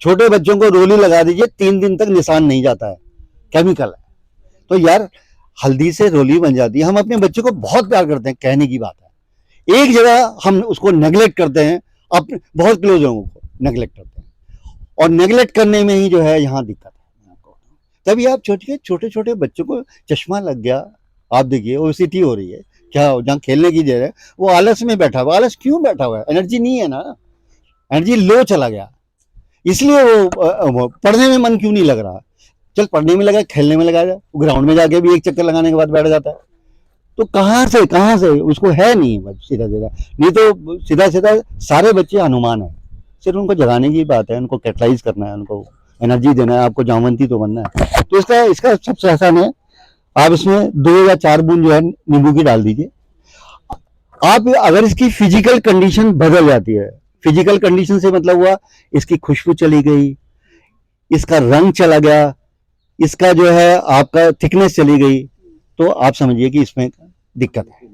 S2: छोटे बच्चों को रोली लगा दीजिए, 3 दिन तक निशान नहीं जाता है, केमिकल है। तो यार हल्दी से रोली बन जाती है। हम अपने बच्चे को बहुत प्यार करते हैं, कहने की बात है। एक जगह हम उसको नेग्लेक्ट करते हैं, अपने बहुत क्लोज लोगों को नेग्लेक्ट करते हैं, और नेग्लेक्ट करने में ही जो है यहाँ दिक्कत है। तभी आप छोटे छोटे बच्चों को चश्मा लग गया। आप देखिए ओबेसिटी हो रही है, क्या जहाँ खेलने की जगह है वो आलस में बैठा हुआ। आलस क्यों बैठा हुआ है? एनर्जी नहीं है ना, एनर्जी लो चला गया, इसलिए वो पढ़ने में मन क्यों नहीं लग रहा। चल पढ़ने में लगा, खेलने में लगा, ग्राउंड में जाके भी एक चक्कर लगाने के बाद बैठ जाता है। तो कहाँ से उसको है नहीं सीधा नहीं तो सीधा सारे बच्चे हनुमान है। सिर्फ उनको जगाने की बात है, उनको कैटलाइज करना है, उनको एनर्जी देना है। आपको जामवंती तो बनना है। तो इसका सबसे आसान है, आप इसमें 2 या 4 बूंद जो है नींबू की डाल दीजिए। आप अगर इसकी फिजिकल कंडीशन बदल जाती है, फिजिकल कंडीशन से मतलब हुआ इसकी खुशबू चली गई, इसका रंग चला गया, इसका जो है आपका थिकनेस चली गई, तो आप समझिए कि इसमें दिक्कत है,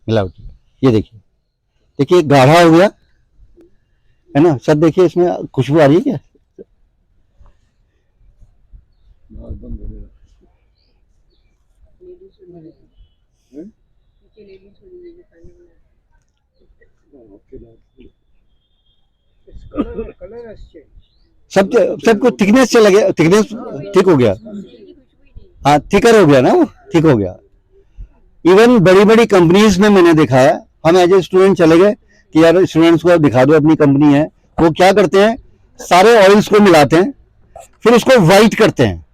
S2: मिलावटी। ये देखिए गाढ़ा हो गया है ना सर। देखिए इसमें खुशबू आ रही है क्या? सबको थिकनेस चला गया, थिकनेस ठीक हो गया। हाँ थिकर हो गया ना, वो ठीक हो गया। इवन बड़ी बड़ी कंपनीज में मैंने देखा है, हम एज ए स्टूडेंट चले गए कि यार स्टूडेंट्स को दिखा दो अपनी कंपनी है। वो क्या करते हैं, सारे ऑयल्स को मिलाते हैं, फिर उसको व्हाइट करते हैं।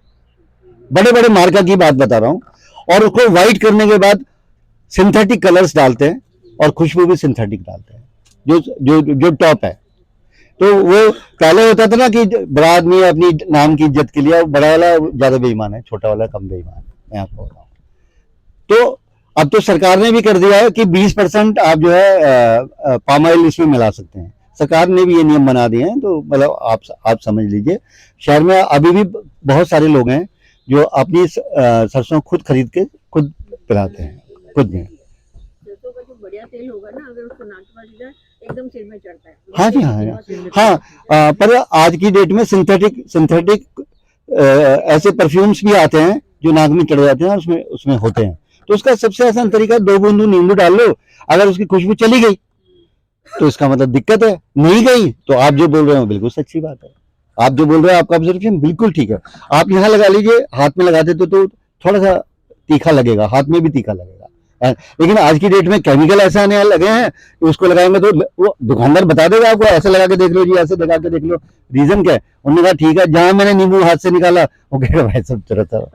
S2: बड़े बड़े मार्का की बात बता रहा हूँ। और उसको व्हाइट करने के बाद सिंथेटिक कलर्स डालते हैं, और खुशबू भी सिंथेटिक डालते हैं, जो टॉप है। तो वो पहले होता था ना कि बड़ा आदमी अपनी नाम की इज्जत के लिए, बड़ा वाला ज्यादा बेईमान है, छोटा वाला कम बेईमान है, मैं आपको बताऊं। तो अब तो सरकार ने भी कर दिया है कि 20% आप जो है पाम ऑयल इसमें मिला सकते हैं। सरकार ने भी ये नियम बना दिए हैं। तो मतलब आप समझ लीजिए, शहर में अभी भी बहुत सारे लोग हैं जो अपनी सरसों खुद खरीद के खुद पिलाते हैं, खुद में।
S3: सरसों का जो बढ़िया तेल होगा ना, अगर उसको नाक में डाल एकदम सिर में चढ़ता है।
S2: हाँ जी, हाँ। पर आज की डेट में सिंथेटिक ऐसे परफ्यूम्स भी आते हैं जो नाक में चढ़ जाते हैं, उसमें होते हैं। तो उसका सबसे आसान तरीका 2 बूंद नींबू डाल लो। अगर उसकी खुशबू चली गई तो इसका मतलब दिक्कत है, नहीं गई तो आप जो बोल रहे हो बिल्कुल सच्ची बात है। आप जो बोल रहे हो, आपका ऑब्जर्वेशन बिल्कुल ठीक है। आप यहाँ लगा लीजिए, हाथ में लगा देते तो थोड़ा सा तीखा लगेगा, हाथ में भी तीखा लगेगा। लेकिन आज की डेट में केमिकल ऐसे आने लगे हैं कि उसको लगाएंगे तो वो दुकानदार बता देगा आपको, ऐसे लगा के देख लो जी, ऐसे लगा के देख लो, रीजन क्या है। उन्होंने कहा ठीक है, जहां मैंने नींबू हाथ से निकाला वो कह रहा भाई सब चलता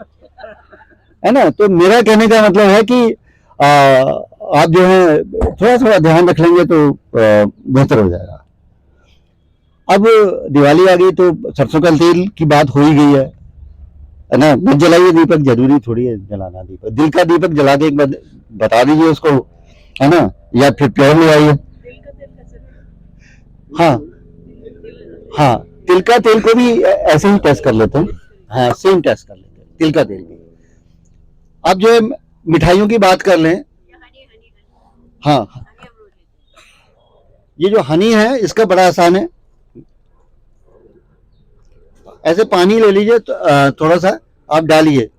S2: है ना। तो मेरा कहने का मतलब है कि आप जो है थोड़ा ध्यान रख लेंगे तो बेहतर हो जाएगा। अब दिवाली आ गई तो सरसों का तेल की बात हो ही गई है ना। मत जलाइए दीपक, जरूरी थोड़ी है जलाना दीपक, दिल का दीपक जला के एक बार बता दीजिए उसको, है ना, या फिर प्योर ले आइए।
S3: तिल का तेल कैसे लगाते
S2: हाँ
S3: हैं?
S2: हाँ, तिल का तेल को भी ऐसे ही टेस्ट कर लेते हैं। हाँ, सेम टेस्ट कर लेते हैं तिल का तेल भी। अब जो है मिठाइयों की बात कर लें,
S3: ये हनी हनी हनी
S2: हाँ,
S3: हनी हम रोज लेते हैं।
S2: ये जो हनी है इसका बड़ा आसान है। ऐसे पानी ले लीजिए तो, थोड़ा सा आप डालिए,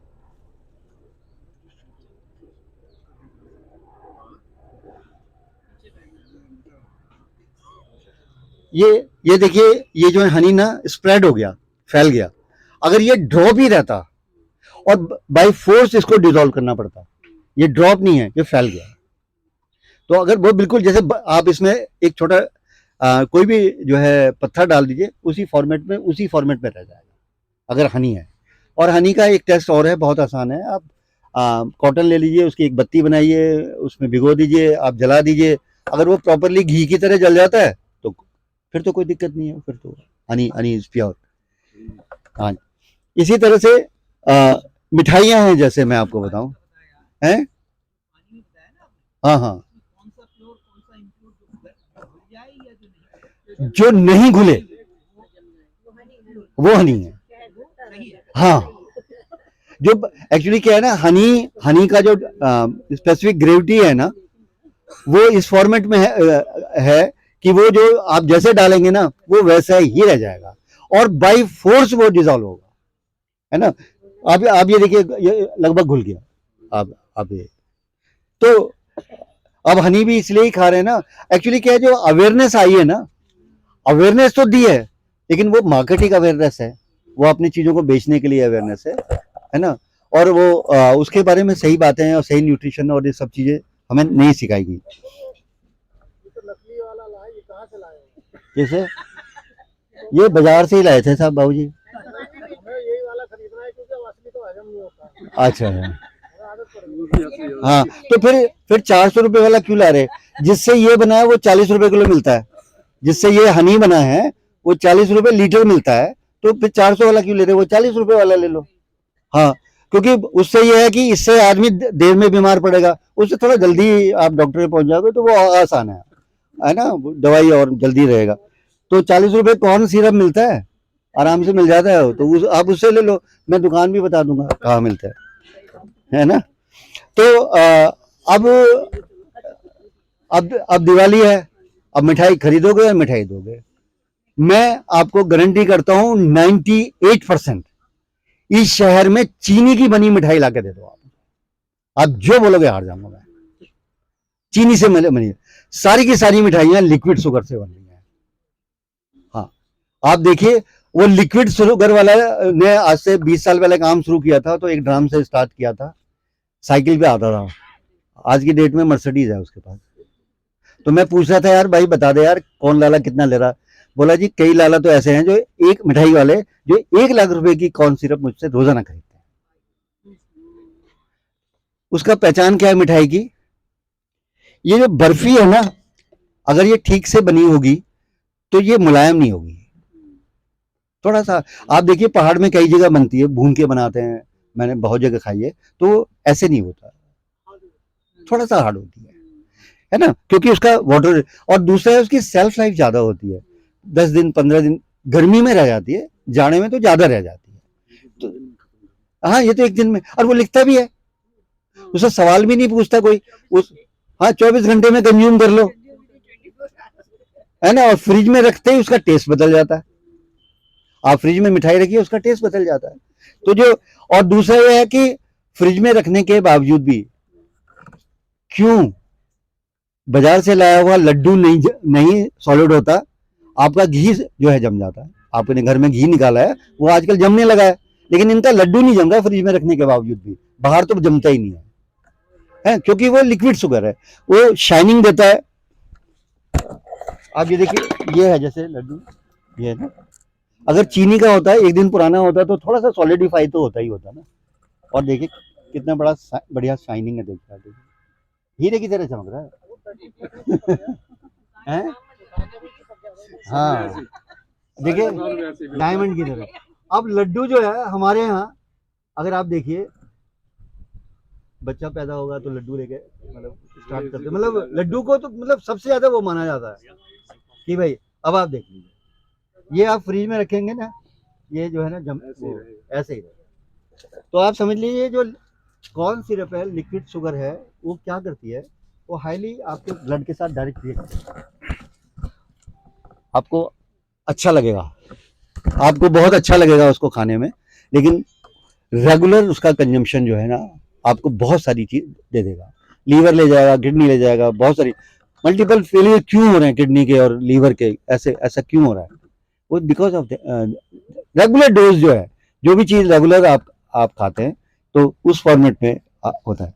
S2: ये देखिए, ये जो है हनी ना स्प्रेड हो गया, फैल गया। अगर ये ड्रॉप ही रहता और बाय फोर्स इसको डिसॉल्व करना पड़ता, ये ड्रॉप नहीं है, ये फैल गया। तो अगर वो बिल्कुल जैसे आप इसमें एक छोटा कोई भी जो है पत्थर डाल दीजिए, उसी फॉर्मेट में रह जाएगा अगर हनी है। और हनी का एक टेस्ट और है, बहुत आसान है। आप कॉटन ले लीजिए, उसकी एक बत्ती बनाइए, उसमें भिगो दीजिए, आप जला दीजिए। अगर वो प्रॉपरली घी की तरह जल जाता है तो फिर तो कोई दिक्कत नहीं है, फिर तो हनी हनी इज प्योर। हाँ, इसी तरह से मिठाइयाँ हैं, जैसे मैं आपको बताऊं, हैं, हाँ हाँ, जो नहीं घुले वो हनी है। हाँ, जो एक्चुअली क्या है ना, हनी का जो स्पेसिफिक ग्रेविटी है ना, वो इस फॉर्मेट में है कि वो जो आप जैसे डालेंगे ना वो वैसा ही रह जाएगा और बाय फोर्स वो डिसॉल्व होगा, है ना। आप ये देखिए, ये लगभग घुल गया। आप ये तो अब हनी भी इसलिए ही खा रहे हैं ना। एक्चुअली क्या है, जो अवेयरनेस आई है ना, अवेयरनेस तो दी है, लेकिन वो मार्केटिंग अवेयरनेस है, वो अपनी चीजों को बेचने के लिए अवेयरनेस है ना। और वो उसके बारे में सही बातें और सही न्यूट्रिशन और ये सब चीजें हमें नहीं सिखाई गई। जैसे ये बाजार से ही लाए थे साहब बाबूजी। अच्छा है, हाँ, तो फिर 400 रुपए वाला क्यों ला रहे? जिससे ये बना है वो 40 रुपए किलो मिलता है, जिससे ये हनी बना है वो 40 रुपए लीटर मिलता है, तो फिर 400 वाला क्यों ले रहे? वो 40 रुपए वाला ले लो। हाँ, क्योंकि उससे ये है कि इससे आदमी देर में बीमार पड़ेगा, उससे थोड़ा जल्दी आप डॉक्टर पे पहुंच जाओगे तो वो आसान है ना, दवाई और जल्दी रहेगा। तो 40 रुपए कॉर्न सिरप मिलता है, आराम से मिल जाता है, तो आप उससे ले लो। मैं दुकान भी बता दूंगा कहाँ मिलता है ना। तो अब दिवाली है, अब मिठाई खरीदोगे और मिठाई दोगे। मैं आपको गारंटी करता हूं 98% इस शहर में चीनी की बनी मिठाई लाके दे दो आप जो बोलोगे हार जाऊंगा मैं। चीनी से बनी सारी की सारी मिठाइयां लिक्विड शुगर से बन रही हैं। हाँ, आप देखिए, वो लिक्विड शुगर वाला ने आज से 20 साल पहले काम शुरू किया था, तो एक ड्राम से स्टार्ट किया था, साइकिल पे आता था। आज की डेट में मर्सिडीज है उसके पास। तो मैं पूछ रहा था, यार भाई बता दे यार, कौन लाला कितना ले रहा? बोला जी, कई लाला तो ऐसे हैं जो एक मिठाई वाले जो 1 लाख रुपए की कॉर्न सिरप मुझसे रोजाना खरीदते हैं। उसका पहचान क्या है मिठाई की? ये जो बर्फी है ना, अगर ये ठीक से बनी होगी तो ये मुलायम नहीं होगी। थोड़ा सा आप देखिए, पहाड़ में कई जगह बनती है, भून के बनाते हैं, मैंने बहुत जगह खाई है, तो ऐसे नहीं होता, थोड़ा सा हार्ड होती है ना, क्योंकि उसका वाटर। और दूसरा है, उसकी सेल्फ लाइफ ज्यादा होती है, 10 दिन 15 दिन गर्मी में रह जाती है, जाड़े में तो ज्यादा रह जाती है। तो हाँ, ये तो एक दिन में, और वो लिखता भी है, उससे सवाल भी नहीं पूछता कोई उस। हाँ, 24 घंटे में कंज्यूम कर लो, है ना। और फ्रिज में रखते ही उसका टेस्ट बदल जाता है। आप फ्रिज में मिठाई रखिए, उसका टेस्ट बदल जाता है। तो जो, और दूसरा ये है कि फ्रिज में रखने के बावजूद भी क्यों बाजार से लाया हुआ लड्डू नहीं सॉलिड होता, आपका घी जो है जम जाता है। आपने घर में घी निकाला है, वो आजकल जमने लगा है, लेकिन इनका लड्डू नहीं जम रहा है फ्रिज में रखने के बावजूद भी। बाहर तो जमता ही नहीं है, क्योंकि वो लिक्विड शुगर है, वो शाइनिंग देता है। आप ये देखिए, ये है जैसे लड्डू, ये है ना। अगर चीनी का होता है, एक दिन पुराना होता है, तो थोड़ा सा सॉलिडिफाई तो होता ही होता ना। और देखिए कितना बढ़िया शाइनिंग है, देखिए हीरे की तरह चमक रहा है। हैं? हाँ देखिए डायमंड की तरह। अब लड्डू जो है हमारे यहाँ, अगर आप देखिए, बच्चा पैदा होगा तो लड्डू लेके मतलब स्टार्ट करते हैं, मतलब लड्डू को तो मतलब सबसे ज्यादा वो माना जाता है कि भाई अब आप देख लीजिए, ये आप फ्रिज में रखेंगे ना, ये जो है ना ऐसे ही रहे। तो आप समझ लीजिए जो कॉर्न सिरप है, लिक्विड शुगर है, वो क्या करती है, वो हाईली आपके ब्लड के साथ डायरेक्ट रिएक्ट करती है। आपको अच्छा लगेगा, आपको बहुत अच्छा लगेगा उसको खाने में, लेकिन रेगुलर उसका कंजम्पशन जो है ना आपको बहुत सारी चीज दे देगा। लीवर ले जाएगा, किडनी ले जाएगा, बहुत सारी मल्टीपल फेलियर क्यों हो रहे हैं किडनी के और लीवर के, ऐसा क्यों हो रहा है? वो बिकॉज ऑफ रेगुलर डोज जो है, जो भी चीज रेगुलर आप खाते हैं तो उस फॉर्मेट में होता है।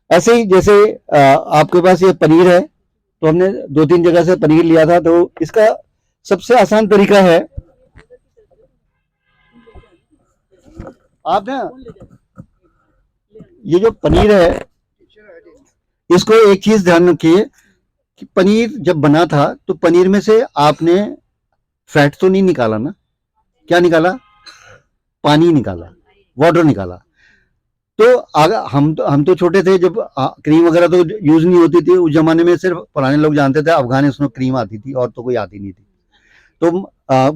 S2: ऐसे ही जैसे आपके पास ये पनीर है, तो हमने 2-3 जगह से पनीर लिया था, तो इसका सबसे आसान तरीका है, आप ना ये जो पनीर है, इसको एक चीज ध्यान रखिए कि पनीर जब बना था तो पनीर में से आपने फैट तो नहीं निकाला ना, क्या निकाला? पानी निकाला, वाटर निकाला। तो अगर हम तो छोटे थे जब क्रीम वगैरह तो यूज नहीं होती थी उस जमाने में, सिर्फ पुराने लोग जानते थे अफगान उसमें क्रीम आती थी और तो कोई आती नहीं थी। तो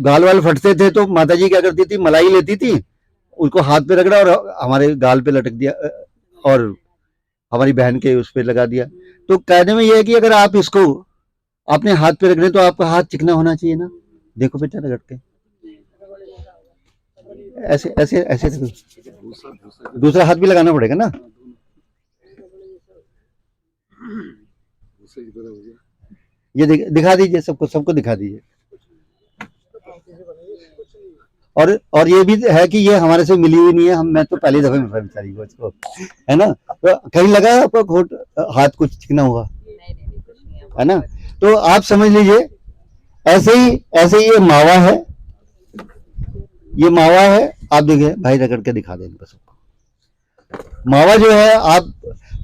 S2: गाल वाल फटते थे तो माता जी क्या करती थी, मलाई लेती थी, उसको हाथ पे रगड़ा और हमारे गाल पे लटक दिया और हमारी बहन के उस पे लगा दिया। तो कहने में यह है कि अगर आप इसको अपने हाथ पे रख रहे हैं तो आपका हाथ चिकना होना चाहिए ना। देखो बेटा रगड़ के, ऐसे ऐसे ऐसे दूसरा हाथ भी लगाना पड़ेगा ना। ये दिखा दीजिए, सबको दिखा दीजिए। और ये भी है कि ये हमारे से मिली हुई नहीं है, मैं तो पहली दफे मिल रहा बेचारी को इसको, है ना। तो कहीं लगा है आपको हाथ कुछ चिकना हुआ है ना? तो आप समझ लीजिए ऐसे ही ये मावा है, ये मावा है। आप देखिए भाई रगड़ के दिखा देंगे सबको। मावा जो है, आप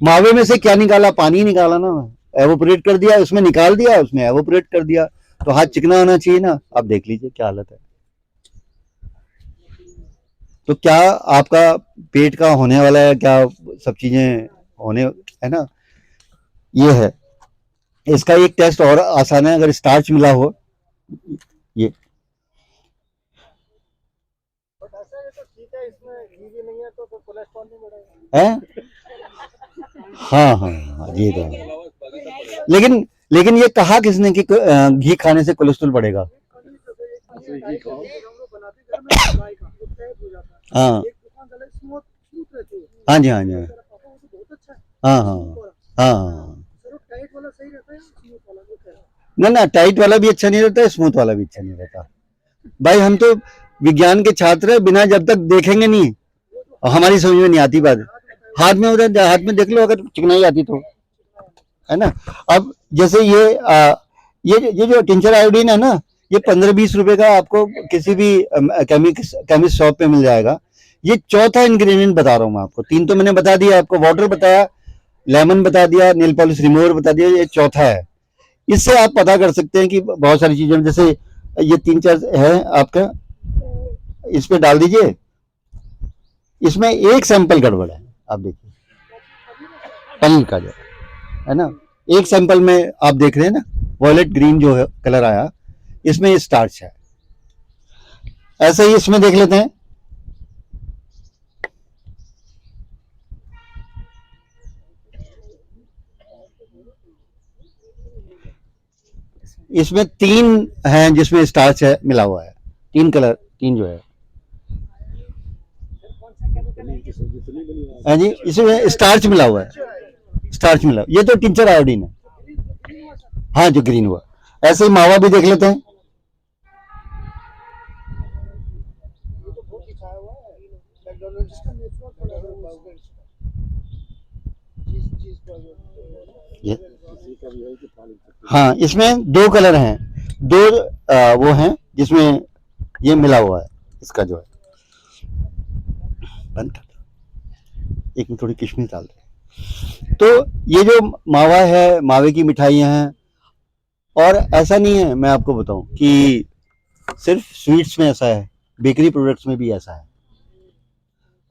S2: मावे में से क्या निकाला? पानी निकाला ना, एवोपरेट कर दिया, उसमें निकाल दिया, उसमें एवोपरेट कर दिया, तो हाथ चिकना होना चाहिए ना। आप देख लीजिए क्या हालत है। तो क्या आपका पेट का होने वाला है, क्या सब चीजें होने है ना, ये है। इसका एक टेस्ट और आसान है, अगर स्टार्च मिला हो, ये है, हाँ हाँ हाँ ये तो है। लेकिन ये कहा किसने कि घी खाने से कोलेस्ट्रॉल बढ़ेगा? हाँ हाँ जी, हाँ जी, हाँ हाँ हाँ हाँ। ना टाइट वाला भी अच्छा नहीं रहता, स्मूथ वाला भी अच्छा नहीं रहता। भाई हम तो विज्ञान के छात्र हैं, बिना जब तक देखेंगे नहीं हमारी समझ में नहीं आती बात। हाथ में उधर हाथ में देख लो, अगर चिकनाई आती तो, है ना। अब जैसे ये जो टिंचर आयोडीन है ना, ये 15-20 रुपए का आपको किसी भी केमिस्ट शॉप पे मिल जाएगा। ये चौथा इंग्रेडिएंट बता रहा हूँ मैं आपको। 3 तो मैंने बता दिया आपको, वाटर बताया, लेमन बता दिया, नेल पॉलिश रिमूवर बता दिया, ये चौथा है। इससे आप पता कर सकते हैं कि बहुत सारी चीजें, जैसे ये 3-4 है आपका, इस पे डाल दीजिए। इसमें एक सैंपल गड़बड़ है, आप देखिए पनीर का जो है ना, एक सैंपल में आप देख रहे हैं ना, वॉयलेट ग्रीन जो है कलर आया, इसमें स्टार्च है। ऐसे ही इसमें देख लेते हैं, इसमें 3 हैं जिसमें स्टार्च है मिला हुआ है, 3 जो है जी, इसमें स्टार्च मिला हुआ है, स्टार्च मिला। ये तो टिंचर आयोडीन है, हाँ जो ग्रीन हुआ। ऐसे ही मावा भी देख लेते हैं। ये हाँ, इसमें 2 कलर हैं, 2 वो हैं जिसमें ये मिला हुआ है। इसका जो है बंद कर दो, एक में थोड़ी किशमिश डाल दे। तो ये जो मावा है, मावे की मिठाइयाँ हैं, और ऐसा नहीं है, मैं आपको बताऊं कि सिर्फ स्वीट्स में ऐसा है, बेकरी प्रोडक्ट्स में भी ऐसा है।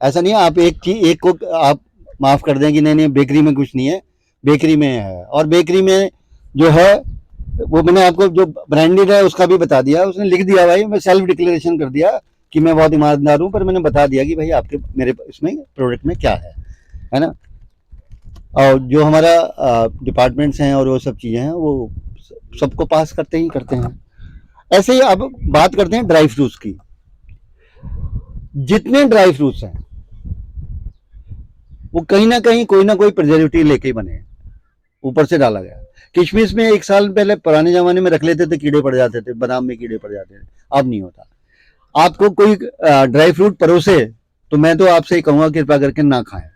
S2: ऐसा नहीं है आप एक को आप माफ कर दें कि नहीं बेकरी में कुछ नहीं है, बेकरी में है। और बेकरी में जो है वो मैंने आपको जो ब्रांडेड है उसका भी बता दिया, उसने लिख दिया भाई, मैं सेल्फ डिक्लेरेशन कर दिया कि मैं बहुत ईमानदार हूँ, पर मैंने बता दिया कि भाई आपके मेरे इसमें प्रोडक्ट में क्या है ना। और जो हमारा डिपार्टमेंट्स हैं और वो सब चीज़ें हैं वो सबको पास करते ही करते हैं। ऐसे ही अब बात करते हैं ड्राई फ्रूट्स की। जितने ड्राई फ्रूट्स हैं वो कहीं ना कहीं कोई ना कोई प्रिजर्वेटिव लेके ही बने हैं, ऊपर से डाला गया। किशमिश में 1 साल पहले पुराने जमाने में रख लेते थे, कीड़े पड़ जाते थे, बादाम में कीड़े पड़ जाते थे, अब नहीं होता। आपको कोई ड्राई फ्रूट परोसे तो मैं तो आपसे ही कहूंगा कृपया करके ना खाएं।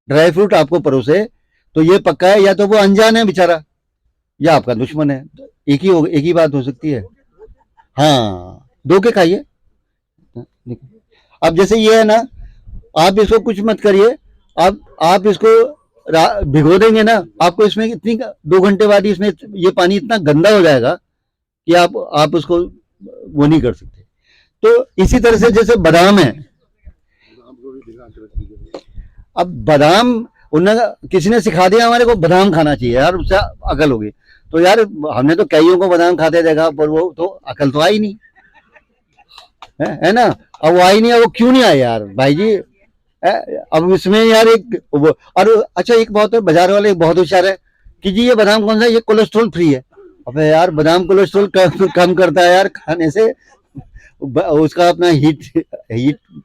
S2: ड्राई फ्रूट आपको परोसे तो ये पक्का है या तो वो अनजान है बेचारा या आपका दुश्मन है, एक ही बात हो सकती है। हाँ, दो के खाइए। अब जैसे ये है ना, आप इसको कुछ मत करिए, आप इसको भिगो देंगे ना, आपको इसमें इतनी 2 घंटे बाद ही इसमें ये पानी इतना गंदा हो जाएगा कि आप उसको वो नहीं कर सकते। तो इसी तरह से जैसे बादाम है, अब बादाम किसी ने सिखा दिया हमारे को बादाम खाना चाहिए यार, उससे अकल होगी। तो यार हमने तो कईयों को बादाम खाते देखा, पर वो तो अकल तो आई नहीं है ना। अब वो आई नहीं, अब वो क्यों नहीं आया यार भाई जी। अब इसमें यार और अच्छा एक बहुत है, बाजार वाले बहुत होशियार है कि जी ये बादाम कौन सा है, ये कोलेस्ट्रॉल फ्री है। अबे यार बादाम कोलेस्ट्रॉल कम करता है यार खाने से, उसका अपना हीट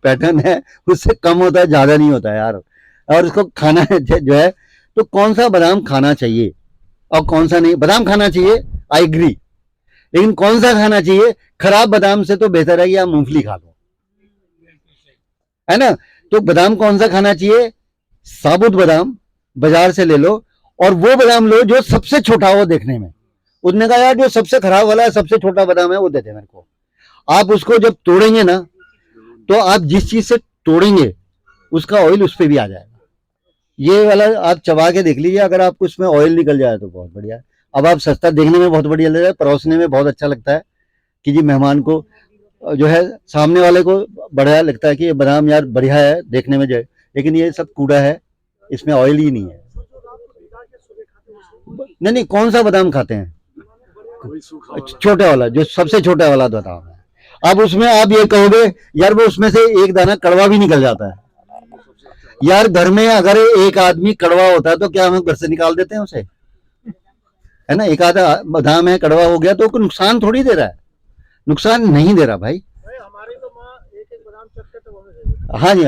S2: पैटर्न है, उससे कम होता है, ज्यादा नहीं होता है यार। और उसको खाना जो है, तो कौन सा बादाम खाना चाहिए और कौन सा नहीं। बादाम खाना चाहिए, आई एग्री, लेकिन कौन सा खाना चाहिए। खराब बादाम से तो बेहतर है कि आप मूंगफली खा लो, है ना। तो बादाम कौन सा खाना चाहिए, साबुत बादाम बाजार से ले लो, और वो बादाम लो जो सबसे छोटा हो देखने में। उसने कहा यार जो सबसे खराब वाला है, सबसे छोटा बादाम है, वो दे दे मेरे को। आप उसको जब तोड़ेंगे ना, तो आप जिस चीज से तोड़ेंगे उसका ऑयल उस पर भी आ जाएगा। ये वाला आप चबा के देख लीजिए, अगर आपको इसमें ऑयल निकल जाए तो बहुत बढ़िया है। अब आप सस्ता देखने में बहुत बढ़िया लगता है, परोसने में बहुत अच्छा लगता है कि जी मेहमान को जो है, सामने वाले को बढ़िया लगता है कि ये बादाम यार बढ़िया है देखने में, लेकिन ये सब कूड़ा है, इसमें ऑयल ही नहीं है। नहीं, कौन सा बादाम खाते हैं, छोटे वाला, जो सबसे छोटा वाला बादाम है। अब उसमें आप ये कहोगे यार वो उसमें से एक दाना कड़वा भी निकल जाता है। यार घर में अगर एक आदमी कड़वा होता है तो क्या हम घर से निकाल देते हैं उसे, है ना। एक आधा बादाम है कड़वा हो गया तो नुकसान थोड़ी दे रहा है, नुकसान नहीं दे रहा भाई। हमारी तो माँ एक बादाम चखते तो हाँ जी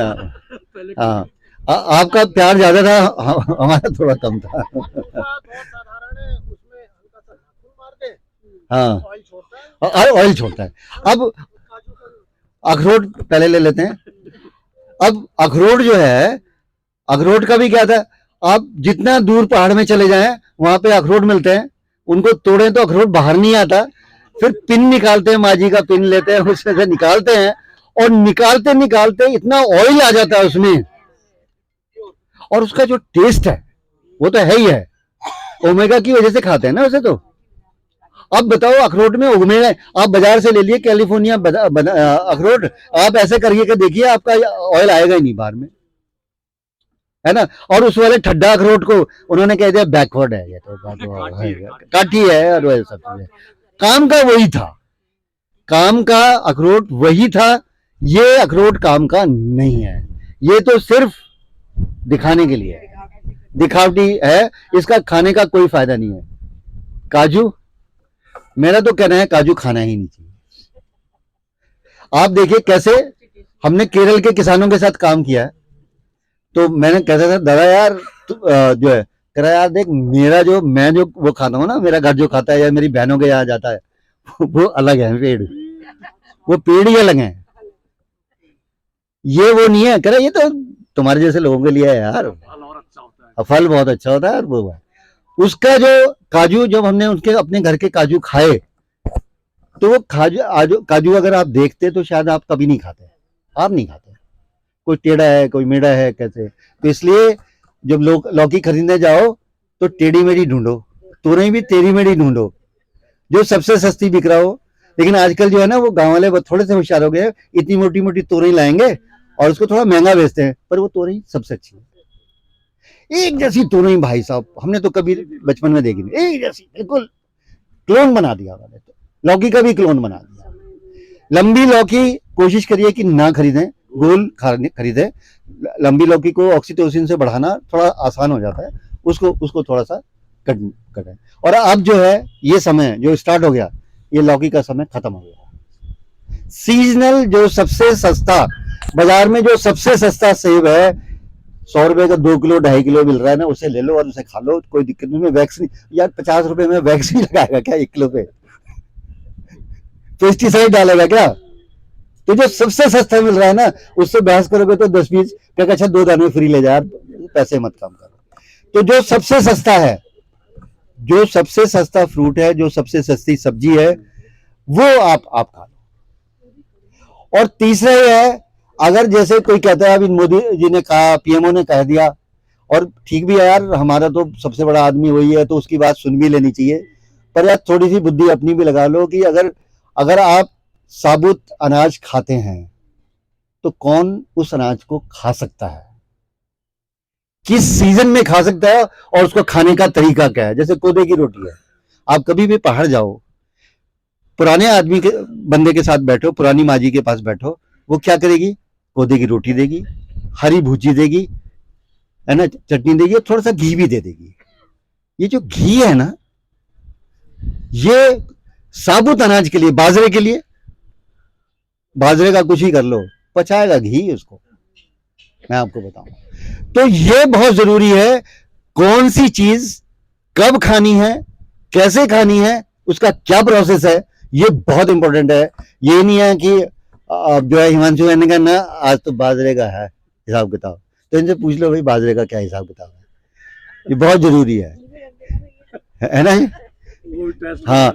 S2: हाँ, आपका प्यार ज्यादा था, हमारा थोड़ा कम था। हाँ, ऑयल छोड़ता है। अब अखरोट पहले ले लेते हैं। अब अखरोट जो है, अखरोट का भी क्या था, आप जितना दूर पहाड़ में चले जाएं वहां पे अखरोट मिलते हैं, उनको तोड़ें तो अखरोट बाहर नहीं आता, फिर पिन निकालते हैं, माजी का पिन लेते हैं, उसमें से निकालते हैं, और निकालते निकालते इतना ऑयल आ जाता है उसमें, और उसका जो टेस्ट है वो तो है ही है, ओमेगा की वजह से खाते हैं ना उसे। तो अब बताओ अखरोट में ओमेगा, आप बाजार से ले लिए कैलिफोर्निया अखरोट, आप ऐसे करके देखिए आपका ऑयल आएगा ही नहीं बाहर में, है ना। और उस वाले ठड्डा अखरोट को उन्होंने कह दिया बैकवर्ड है, ये तो काठी है, और वह सब चीजें। काम का वही था, काम का अखरोट वही था, ये अखरोट काम का नहीं है, ये तो सिर्फ दिखाने के लिए दिखावटी है, इसका खाने का कोई फायदा नहीं है। काजू, मेरा तो कहना है काजू खाना ही नहीं चाहिए। आप देखिए कैसे हमने केरल के किसानों के साथ काम किया है, तो मैंने कहता था दादा यार जो है कह रहा यार देख, मेरा जो मैं जो वो खाता हूँ ना, मेरा घर जो खाता है या मेरी बहनों के यहाँ जाता है वो अलग है, पेड़ वो पेड़ ही अलग है, ये वो नहीं है। कह रहा ये तो तुम्हारे जैसे लोगों के लिए है यार, फल बहुत अच्छा होता है। वो उसका जो काजू, जब हमने उसके अपने घर के काजू खाए, तो वो काजू अगर आप देखते तो शायद आप कभी नहीं खाते, आप नहीं खाते, कोई टेढ़ा है कोई मेढ़ा है कैसे। तो इसलिए जब लौकी खरीदने जाओ तो टेढ़ी मेढ़ी ढूंढो, तुरई भी टेढ़ी मेढ़ी ढूंढो, जो सबसे सस्ती बिक रहा हो, लेकिन आजकल जो है ना वो गांव वाले थोड़े से होशियार हो गए, इतनी मोटी मोटी तोरई लाएंगे और उसको थोड़ा महंगा बेचते हैं, पर वो तोरई सबसे अच्छी है। एक जैसी तोरई भाई साहब हमने तो कभी बचपन में देखी नहीं, एक जैसी बिल्कुल क्लोन बना दिया उन्होंने, तो लौकी का भी क्लोन बना दिया। लंबी लौकी कोशिश करिए कि ना खरीदें, गोल खरीदें। लंबी लौकी को ऑक्सीटोसिन से बढ़ाना थोड़ा आसान हो जाता है, उसको उसको थोड़ा सा कटें। और अब जो है ये समय जो स्टार्ट हो गया, ये लौकी का समय खत्म हो गया। सीजनल जो सबसे सस्ता बाजार में जो सबसे सस्ता सेब है, 100 रुपए का 2 किलो 2.5 किलो मिल रहा है ना, उसे ले लो और उसे खा लो, कोई दिक्कत नहीं। वैक्स नहीं यार, 50 रुपए में वैक्स नहीं लगाएगा क्या 1 किलो पे? पेस्टिसाइड डालेगा क्या? तो जो सबसे सस्ता मिल रहा है ना, उससे बहस करोगे तो 10-20 क्या, अच्छा 2 दाने फ्री ले जा यार, पैसे मत कम करो। तो जो सबसे सस्ता है, जो सबसे सस्ता फ्रूट है, जो सबसे सस्ती सब्जी है, वो आप खा लो। और तीसरा ये है, अगर जैसे कोई कहता है, अभी मोदी जी ने कहा, पीएमओ ने कह दिया, और ठीक भी है यार, हमारा तो सबसे बड़ा आदमी वही है, तो उसकी बात सुन भी लेनी चाहिए। पर यार थोड़ी सी बुद्धि अपनी भी लगा लो कि अगर आप साबुत अनाज खाते हैं तो कौन उस अनाज को खा सकता है, किस सीजन में खा सकता है, और उसको खाने का तरीका क्या है। जैसे कोदे की रोटी है, आप कभी भी पहाड़ जाओ, पुराने आदमी के बंदे के साथ बैठो, पुरानी माँ जी के पास बैठो, वो क्या करेगी? कोदे की रोटी देगी, हरी भुजी देगी, है ना, चटनी देगी, थोड़ा सा घी भी दे देगी। ये जो घी है ना, ये साबुत अनाज के लिए, बाजरे के लिए, बाजरे का कुछ ही कर लो, पचाएगा घी उसको, मैं आपको बताऊं। तो ये बहुत जरूरी है, कौन सी चीज कब खानी है, कैसे खानी है, उसका क्या प्रोसेस है, ये बहुत इंपॉर्टेंट है। ये नहीं है कि जो है हिमांशु ने कहा ना आज तो बाजरे का है हिसाब किताब, तो इनसे पूछ लो भाई बाजरे का क्या हिसाब किताब है, ये बहुत जरूरी है ना। हाँ,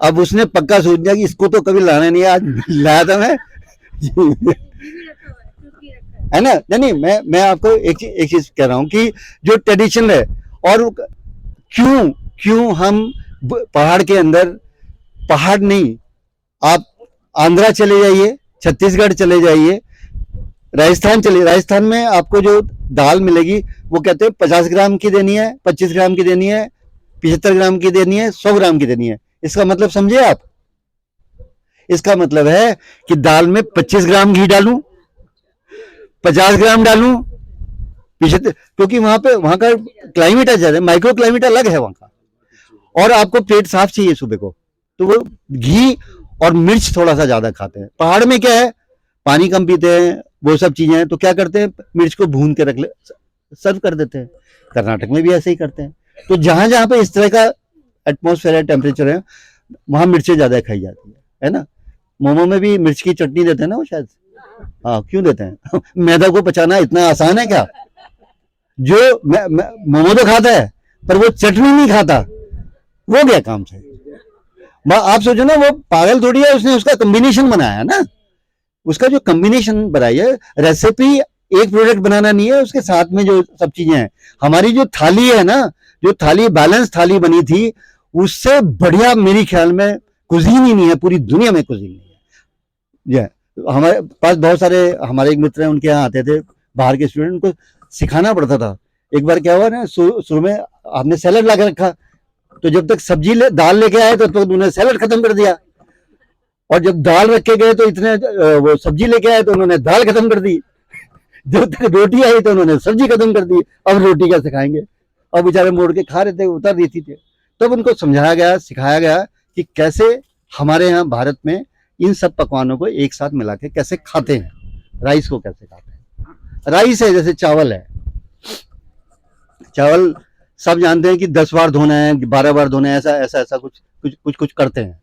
S2: अब उसने पक्का सोच दिया कि इसको तो कभी लाना नहीं है, आज लाया था मैं है ना। नहीं, मैं आपको एक चीज कह रहा हूँ कि जो ट्रेडिशन है, और क्यों हम पहाड़ के अंदर, पहाड़ नहीं, आप आंध्रा चले जाइए, छत्तीसगढ़ चले जाइए, राजस्थान में आपको जो दाल मिलेगी, वो कहते हैं 50 ग्राम की देनी है, 25 ग्राम की देनी है, 75 ग्राम की देनी है, 100 ग्राम की देनी है। इसका मतलब समझे आप? इसका मतलब है कि दाल में 25 ग्राम घी डालूं, 50 ग्राम डालूं, क्योंकि वहां का क्लाइमेट है, माइक्रो क्लाइमेट अलग है वहां का, और आपको पेट साफ चाहिए सुबह को, तो वो घी और मिर्च थोड़ा सा ज्यादा खाते हैं। पहाड़ में क्या है, पानी कम पीते हैं, वो सब चीजें हैं, तो क्या करते हैं, मिर्च को भून के सर्व कर देते हैं। कर्नाटक में भी ऐसे ही करते हैं। तो जहां जहां पे इस तरह का एटमोस्फेयर है, टेम्परेचर है, वहां मिर्चें ज्यादा खाई जाती है ना। मोमो में भी मिर्च की चटनी देते हैं ना वो शायद, हाँ क्यों देते हैं मैदा को पचाना इतना आसान है क्या? जो मोमो तो खाता है पर वो चटनी नहीं खाता, वो क्या काम से? आप सोचो ना, वो पागल थोड़ी है, उसने उसका कॉम्बिनेशन बनाया है ना, उसका जो कॉम्बिनेशन बनाई है। रेसिपी एक प्रोडक्ट बनाना नहीं है, उसके साथ में जो सब चीजें हैं। हमारी जो थाली है ना, जो थाली बैलेंस थाली बनी थी, उससे बढ़िया मेरी ख्याल में कुजीन ही नहीं है, पूरी दुनिया में कुजीन नहीं है। हमारे पास बहुत सारे हमारे एक मित्र हैं, उनके यहाँ आते थे बाहर के स्टूडेंट, उनको सिखाना पड़ता था। एक बार क्या हुआ ना, शुरू में आपने सैलड ला के रखा, तो जब तक दाल लेके आए तो उन्होंने सैलड खत्म कर दिया, और जब दाल रख के गए तो इतने वो सब्जी लेके आए तो उन्होंने दाल खत्म कर दी, जब तक रोटी आई तो उन्होंने सब्जी खत्म कर दी। अब रोटी कैसे खाएंगे? अब बेचारे मोड़ के खा रहे थे, उतर देती थे। तब उनको समझाया गया, सिखाया गया कि कैसे हमारे यहाँ भारत में इन सब पकवानों को एक साथ मिला के कैसे खाते हैं, राइस को कैसे खाते हैं। राइस है जैसे चावल है, चावल सब जानते हैं कि 10 बार धोना है, 12 बार धोना है, ऐसा कुछ करते हैं।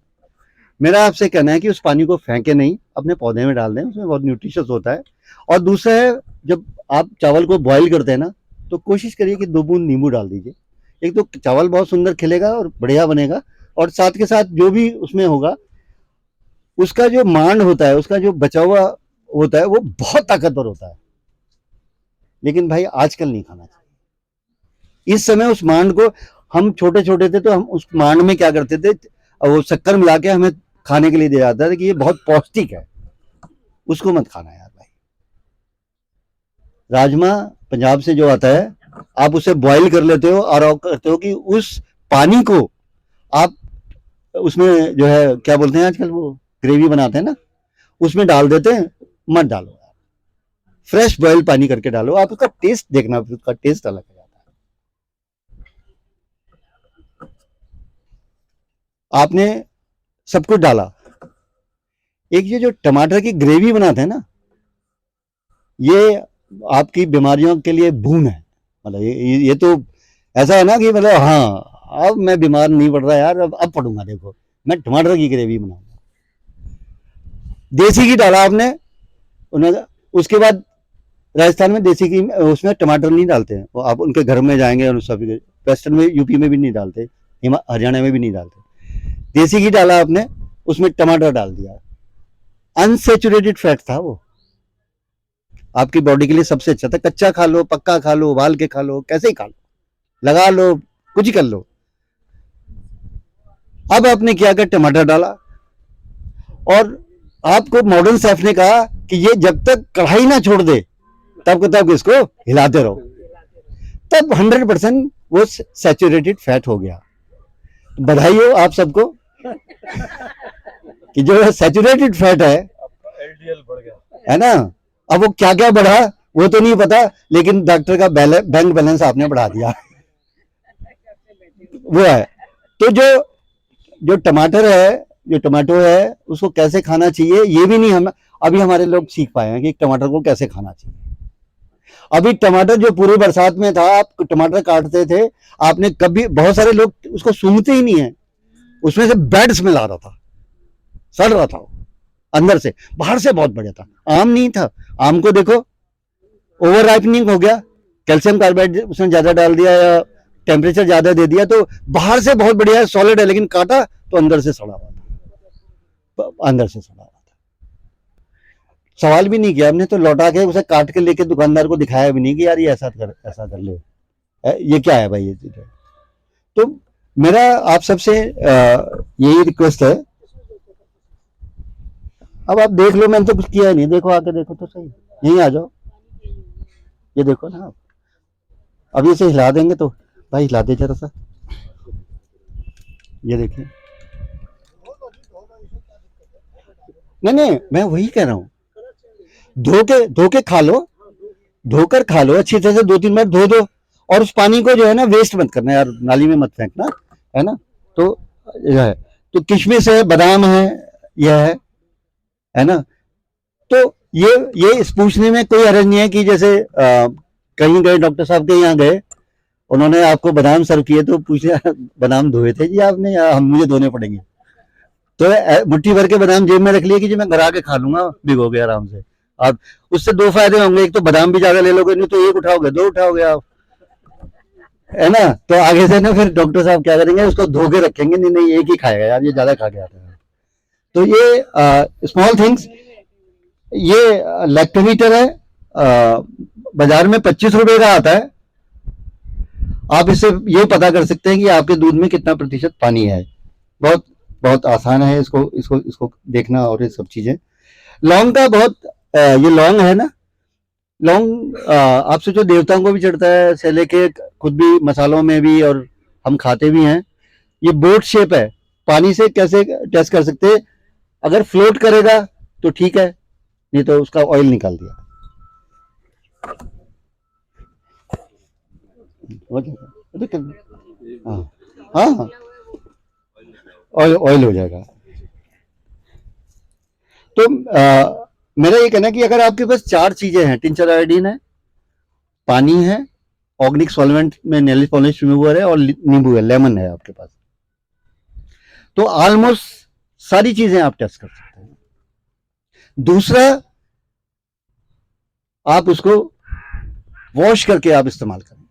S2: मेरा आपसे कहना है कि उस पानी को फेंके नहीं, अपने पौधे में डाल दें, उसमें बहुत न्यूट्रिशियस होता है। और दूसरा है, जब आप चावल को बॉईल करते हैं ना, तो कोशिश करिए कि 2 बूंद नींबू डाल दीजिए। एक तो चावल बहुत सुंदर खिलेगा और बढ़िया बनेगा, और साथ के साथ जो भी उसमें होगा, उसका जो मांड होता है, उसका जो बचा हुआ होता है, वो बहुत ताकतवर होता है। लेकिन भाई आजकल नहीं खाना चाहिए। इस समय उस मांड को, हम छोटे छोटे थे तो हम उस मांड में क्या करते थे, वो शक्कर मिला के हमें खाने के लिए दिया जाता है कि ये बहुत पौष्टिक है, उसको मत खाना यार भाई। राजमा पंजाब से जो आता है, आप उसे बॉईल कर लेते हो और आप करते हो कि उस पानी को आप उसमें जो है क्या बोलते हैं आजकल वो ग्रेवी बनाते हैं ना, उसमें डाल देते हैं। मत डालो, फ्रेश बॉयल पानी करके डालो, आप उसका टेस्ट देखना, उसका टेस्ट अलग हो जाता है। आपने सब कुछ डाला, एक ये जो टमाटर की ग्रेवी बनाते हैं ना, ये आपकी बीमारियों के लिए बून है। मतलब ये तो ऐसा है ना कि मतलब हाँ अब मैं बीमार नहीं पड़ रहा यार, अब पड़ूंगा, देखो मैं टमाटर की ग्रेवी बनाऊंगा। देसी घी डाला आपने, उसके बाद राजस्थान में देसी घी उसमें टमाटर नहीं डालते हैं, वो आप उनके घर में जाएंगे और सभी वेस्टर्न में यूपी में भी नहीं डालते, हरियाणा में भी नहीं डालते। देसी घी डाला आपने, उसमें टमाटर डाल दिया, अनसेचुरेटेड फैट था वो, आपकी बॉडी के लिए सबसे अच्छा था। कच्चा खा लो, पक्का खा लो, उबाल के खा लो, कैसे ही खा लो, लगा लो, कुछ ही कर लो। अब आपने क्या किया, टमाटर डाला, और आपको मॉडर्न शेफ ने कहा कि ये जब तक कढ़ाई ना छोड़ दे तब तक इसको हिलाते रहो, तब 100% वो सैचुरेटेड फैट हो गया। बधाई हो आप सबको कि जो सैचुरेटेड फैट है
S4: एलडीएल बढ़ गया
S2: है ना। अब वो क्या क्या बढ़ा वो तो नहीं पता, लेकिन डॉक्टर का बैंक बैलेंस आपने बढ़ा दिया वो है। तो जो टमाटर है, जो टमाटो है, उसको कैसे खाना चाहिए ये भी नहीं हम अभी हमारे लोग सीख पाए हैं कि टमाटर को कैसे खाना चाहिए। अभी टमाटर जो पूरी बरसात में था, आप टमाटर काटते थे, आपने कभी, बहुत सारे लोग उसको सूंघते ही नहीं है, उसमें से बैड स्मेल आ रहा था, सड़ रहा था अंदर से, बाहर से बहुत बढ़िया था। आम नहीं था, आम को देखो ओवर राइपनिंग हो गया, कैल्शियम कार्बाइड उसने ज्यादा डाल दिया या टेम्परेचर ज्यादा दे दिया, तो बाहर से बहुत बढ़िया है, सॉलिड है, लेकिन काटा तो अंदर से सड़ा हुआ था, अंदर से सड़ा हुआ था। सवाल भी नहीं किया हमने, तो लौटा के उसे काट के लेके दुकानदार को दिखाया भी नहीं कि यार ये ऐसा कर ले, ये क्या है भाई ये चीज। तो मेरा आप सबसे यही रिक्वेस्ट है, अब आप देख लो, मैंने तो कुछ किया नहीं, देखो आके देखो तो सही, यहीं आ जाओ, ये देखो ना आप, अभी इसे हिला देंगे तो भाई हिला दे जरा सा, ये देखिए। नहीं मैं वही कह रहा हूँ, धो के खा लो, धोकर खा लो अच्छी तरह से, 2-3 बार धो दो, और उस पानी को जो है ना वेस्ट मत करना यार, नाली में मत फेंकना, है ना। तो यह है, तो किशमिश है, बादाम है, यह है ना। तो ये इस पूछने में कोई हर्ज नहीं है कि जैसे कहीं गए, डॉक्टर साहब के यहाँ गए, उन्होंने आपको बादाम सर्व किए तो पूछे बादाम धोए थे जी आपने या हम मुझे धोने पड़ेंगे, तो मुट्ठी भर के बादाम जेब में रख लिए कि जी मैं घर आके खा लूंगा भिगो के आराम से। आप उससे 2 फायदे होंगे, एक तो बादाम भी ज्यादा ले लोगे, नहीं तो एक उठाओगे 2 उठाओगे आप, है ना। तो आगे से ना फिर डॉक्टर साहब क्या करेंगे, उसको धो के रखेंगे, नहीं एक ही खाएगा यार, ये ज्यादा खा के आता है। तो ये स्मॉल थिंग्स, ये लैक्टोमीटर है, बाजार में 25 रुपए का आता है, आप इससे ये पता कर सकते हैं कि आपके दूध में कितना प्रतिशत पानी है। बहुत बहुत आसान है इसको देखना, और ये सब चीजें। लौंग का बहुत ये लौंग है ना, लौंग आपसे जो देवताओं को भी चढ़ता है, से लेके खुद भी मसालों में भी, और हम खाते भी हैं। ये बोट शेप है, पानी से कैसे टेस्ट कर सकते हैं, अगर फ्लोट करेगा तो ठीक है, नहीं तो उसका ऑयल निकाल दिया, हाँ ऑयल हो जाएगा। तो मेरा ये कहना है कि अगर आपके पास 4 चीजें हैं, टिंचर आयोडीन है, पानी है, ऑर्गेनिक सॉल्वेंट में नेल पॉलिश रिमूवर है, और नींबू है, लेमन है आपके पास, तो ऑलमोस्ट सारी चीजें आप टेस्ट कर सकते हैं। दूसरा, आप उसको वॉश करके आप इस्तेमाल करें,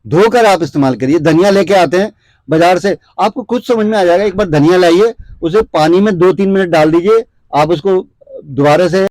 S2: धोकर आप इस्तेमाल करिए। धनिया लेके आते हैं बाजार से, आपको खुद समझ में आ जाएगा, एक बार धनिया लाइए, उसे पानी में 2-3 मिनट डाल दीजिए, आप उसको दोबारा से